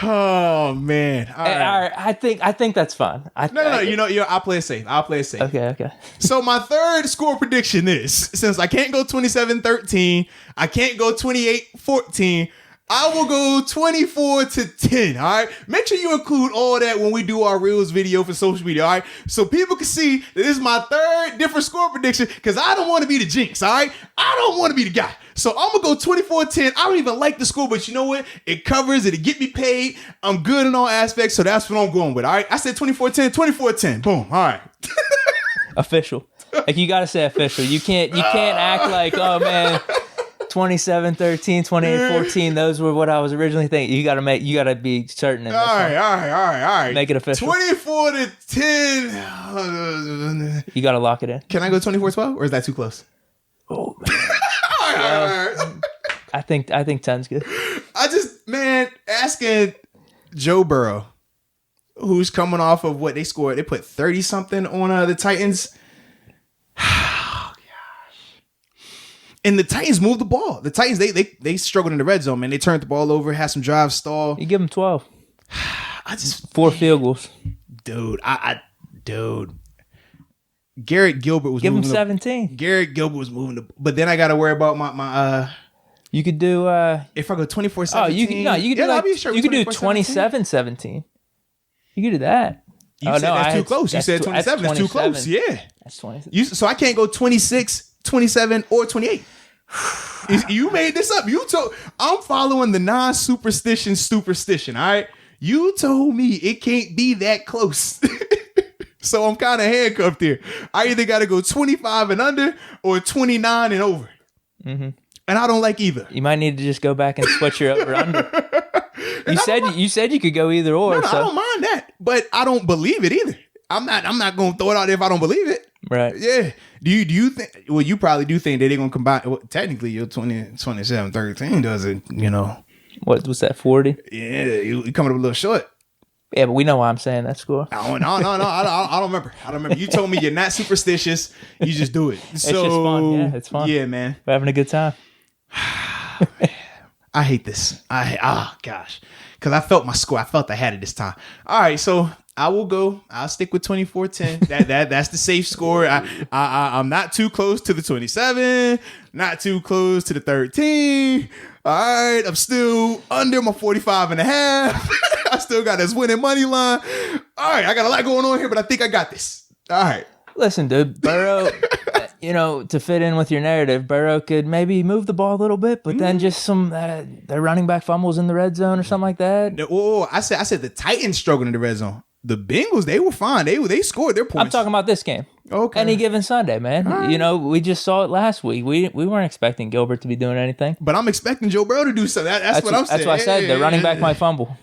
Oh man! All right. I think that's fine. No. You know, I'll play it safe. Okay. So my third score prediction is, since I can't go 27-13, I can't go 28-14. I will go 24-10. All right. Make sure you include all that when we do our Reels video for social media. All right. So people can see that this is my third different score prediction because I don't want to be the jinx. All right. I don't want to be the guy. So I'm going to go 24-10. I don't even like the score, but you know what? It covers it. It get me paid. I'm good in all aspects. So that's what I'm going with. All right. I said 24-10, 24-10. Boom. All right. Official. Like you got to say official. You can't act like, oh man, 27-13, 28-14. Those were what I was originally thinking. You got to be certain. All right. Make it official. 24-10. You got to lock it in. Can I go 24-12 or is that too close? Oh man. Well, I think 10's good. Asking Joe Burrow, who's coming off of what they scored. They put 30 something on the Titans. Oh, gosh. And the Titans moved the ball. The Titans, they struggled in the red zone, man. They turned the ball over, had some drives stall. You give them 12. 4 field goals. Dude. Garrett Gilbert was give moving. Give him 17. Garrett Gilbert was moving. But then I got to worry about my You could do. If I go 24-17. Oh, you could do 27-17. You could do that. That's too close. You said 27. That's too close. Yeah. That's 27. So I can't go 26, 27, or 28. You made this up. I'm following the non-superstition. All right. You told me it can't be that close. So I'm kind of handcuffed here. I either got to go 25 and under or 29 and over. Mm-hmm. And I don't like either. You might need to just go back and switch your over under. You said you could go either or. No, I don't mind that, but I don't believe it either. I'm not going to throw it out there if I don't believe it. Right. Yeah. Do you think? Well, you probably do think that they're going to combine. Well, technically, your 27-13 doesn't. What was that? 40. Yeah, you coming up a little short. Yeah, but we know why I'm saying that score. No. I don't remember. You told me you're not superstitious. You just do it. It's just fun. Yeah, it's fun. Yeah, man. We're having a good time. I hate this. Gosh. Because I felt my score. I felt I had it this time. All right, so I'll stick with 24-10. That's the safe score. I'm not too close to the 27, not too close to the 13. All right, I'm still under my 45 and a half. I still got this winning money line. All right, I got a lot going on here, but I think I got this. All right. Listen, dude, Burrow, to fit in with your narrative, Burrow could maybe move the ball a little bit, but then just some their running back fumbles in the red zone or something like that. Oh, I said the Titans struggled in the red zone. The Bengals, they were fine. They scored their points. I'm talking about this game. Okay. Any given Sunday, man. Right. We just saw it last week. We weren't expecting Gilbert to be doing anything. But I'm expecting Joe Burrow to do something. That's what I'm saying. That's what I said. The running back might fumble.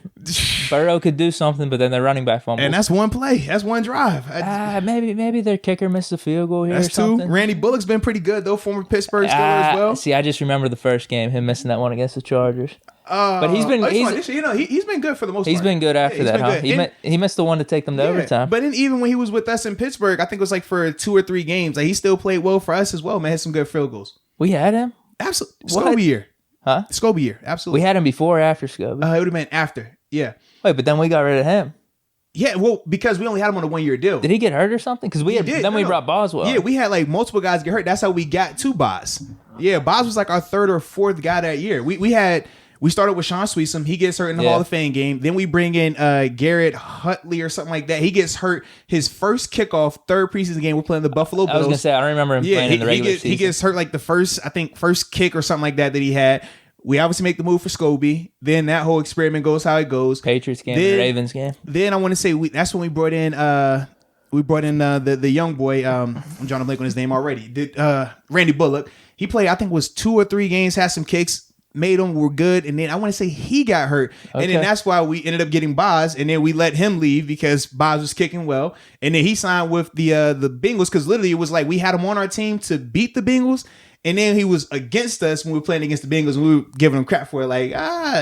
Burrow could do something, but then their running back fumble. And that's one play. That's one drive. Maybe their kicker missed a field goal here that's or something. Two. Randy Bullock's been pretty good, though, former Pittsburgh Steeler as well. See, I just remember the first game, him missing that one against the Chargers. But he's been good for the most part. He's been good after that, huh? He missed the one to take them to overtime. But then even when he was with us in Pittsburgh, I think it was like for 2 or 3 games, like he still played well for us as well, man. Had some good field goals. We had him? Absolutely. Scobie year. Huh? Scobie year. Absolutely. We had him before or after Scobie? It would have been after. Yeah. Wait, but then we got rid of him. Yeah, well, because we only had him on a 1-year deal. Did he get hurt or something? Because we brought Boswell. Yeah, we had like multiple guys get hurt. That's how we got to Boz. Yeah, Boz was like our 3rd or 4th guy that year. We started with Sean Sweetson. He gets hurt in the Hall of Fame game. Then we bring in Garrett Hutley or something like that. He gets hurt his first kickoff, 3rd preseason game. We're playing the Buffalo Bills. I was going to say, I don't remember him playing in the regular season. He gets hurt like the first kick or something like that he had. We obviously make the move for Scobie. Then that whole experiment goes how it goes. Patriots game, the Ravens game. Then I want to say that's when we brought in the young boy. I'm drawing a blank on his name already. Randy Bullock. He played, I think it was 2 or 3 games, had some kicks, made them, were good. And then I want to say he got hurt. Okay. And then that's why we ended up getting Boz. And then we let him leave because Boz was kicking well. And then he signed with the Bengals because literally it was like we had him on our team to beat the Bengals. And then he was against us when we were playing against the Bengals and we were giving him crap for it. Like,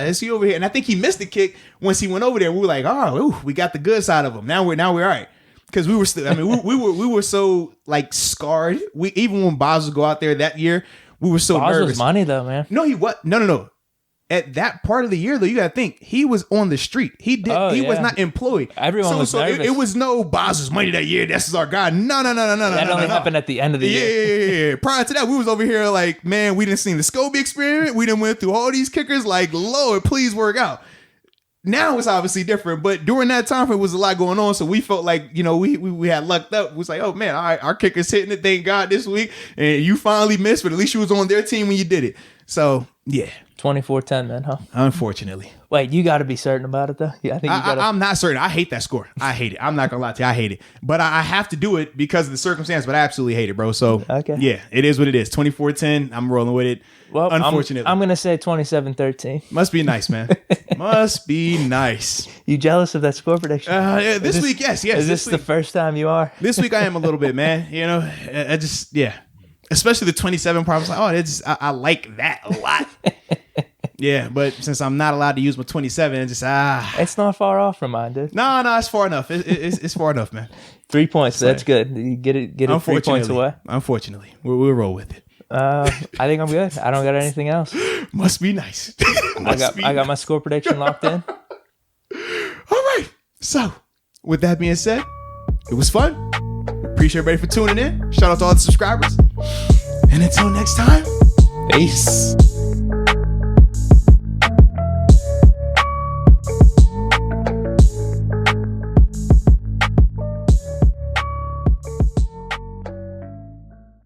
is he over here? And I think he missed the kick once he went over there. We were like, we got the good side of him. Now we're all right. Because we were still, we were so like scarred. Even when Boz would go out there that year, we were so nervous. Boz was money though, man. No, he what? No. At that part of the year, though, you got to think he was on the street. He was not employed. Everyone was nervous. It was no Boz was money that year. This is our guy. No. That only happened at the end of the year. Yeah. Prior to that, we was over here like, man, we didn't see the Scobie experiment. We didn't went through all these kickers. Like, Lord, please work out. Now it's obviously different, but during that time it was a lot going on, so we felt like we had lucked up. It was like, oh man, all right, our kicker's hitting it, thank God this week, and you finally missed, but at least you was on their team when you did it. So yeah, 24-10 then, huh? Unfortunately. Wait, you got to be certain about it though. Yeah, I think you got. I'm not certain. I hate that score. I hate it. I'm not gonna lie to you. I hate it, but I have to do it because of the circumstance. But I absolutely hate it, bro. So okay, yeah, it is what it is. 24-10. I'm rolling with it. Well, unfortunately, I'm gonna say 27-13. Must be nice, man. Must be nice. You jealous of that score prediction? Yeah, this week, yes. Is this the first time you are? This week I am a little bit, man. I just especially the 27 part. I was like, I like that a lot. Yeah, but since I'm not allowed to use my 27, it's just it's not far off from mine, dude. No, it's far enough. It's far enough, man. 3 points. That's good. You get it 3 points away. Unfortunately, we'll roll with it. I think I'm good. I don't got anything else. Must be nice. I got my score prediction locked in. All right. So, with that being said, it was fun. Appreciate everybody for tuning in. Shout out to all the subscribers. And until next time, peace.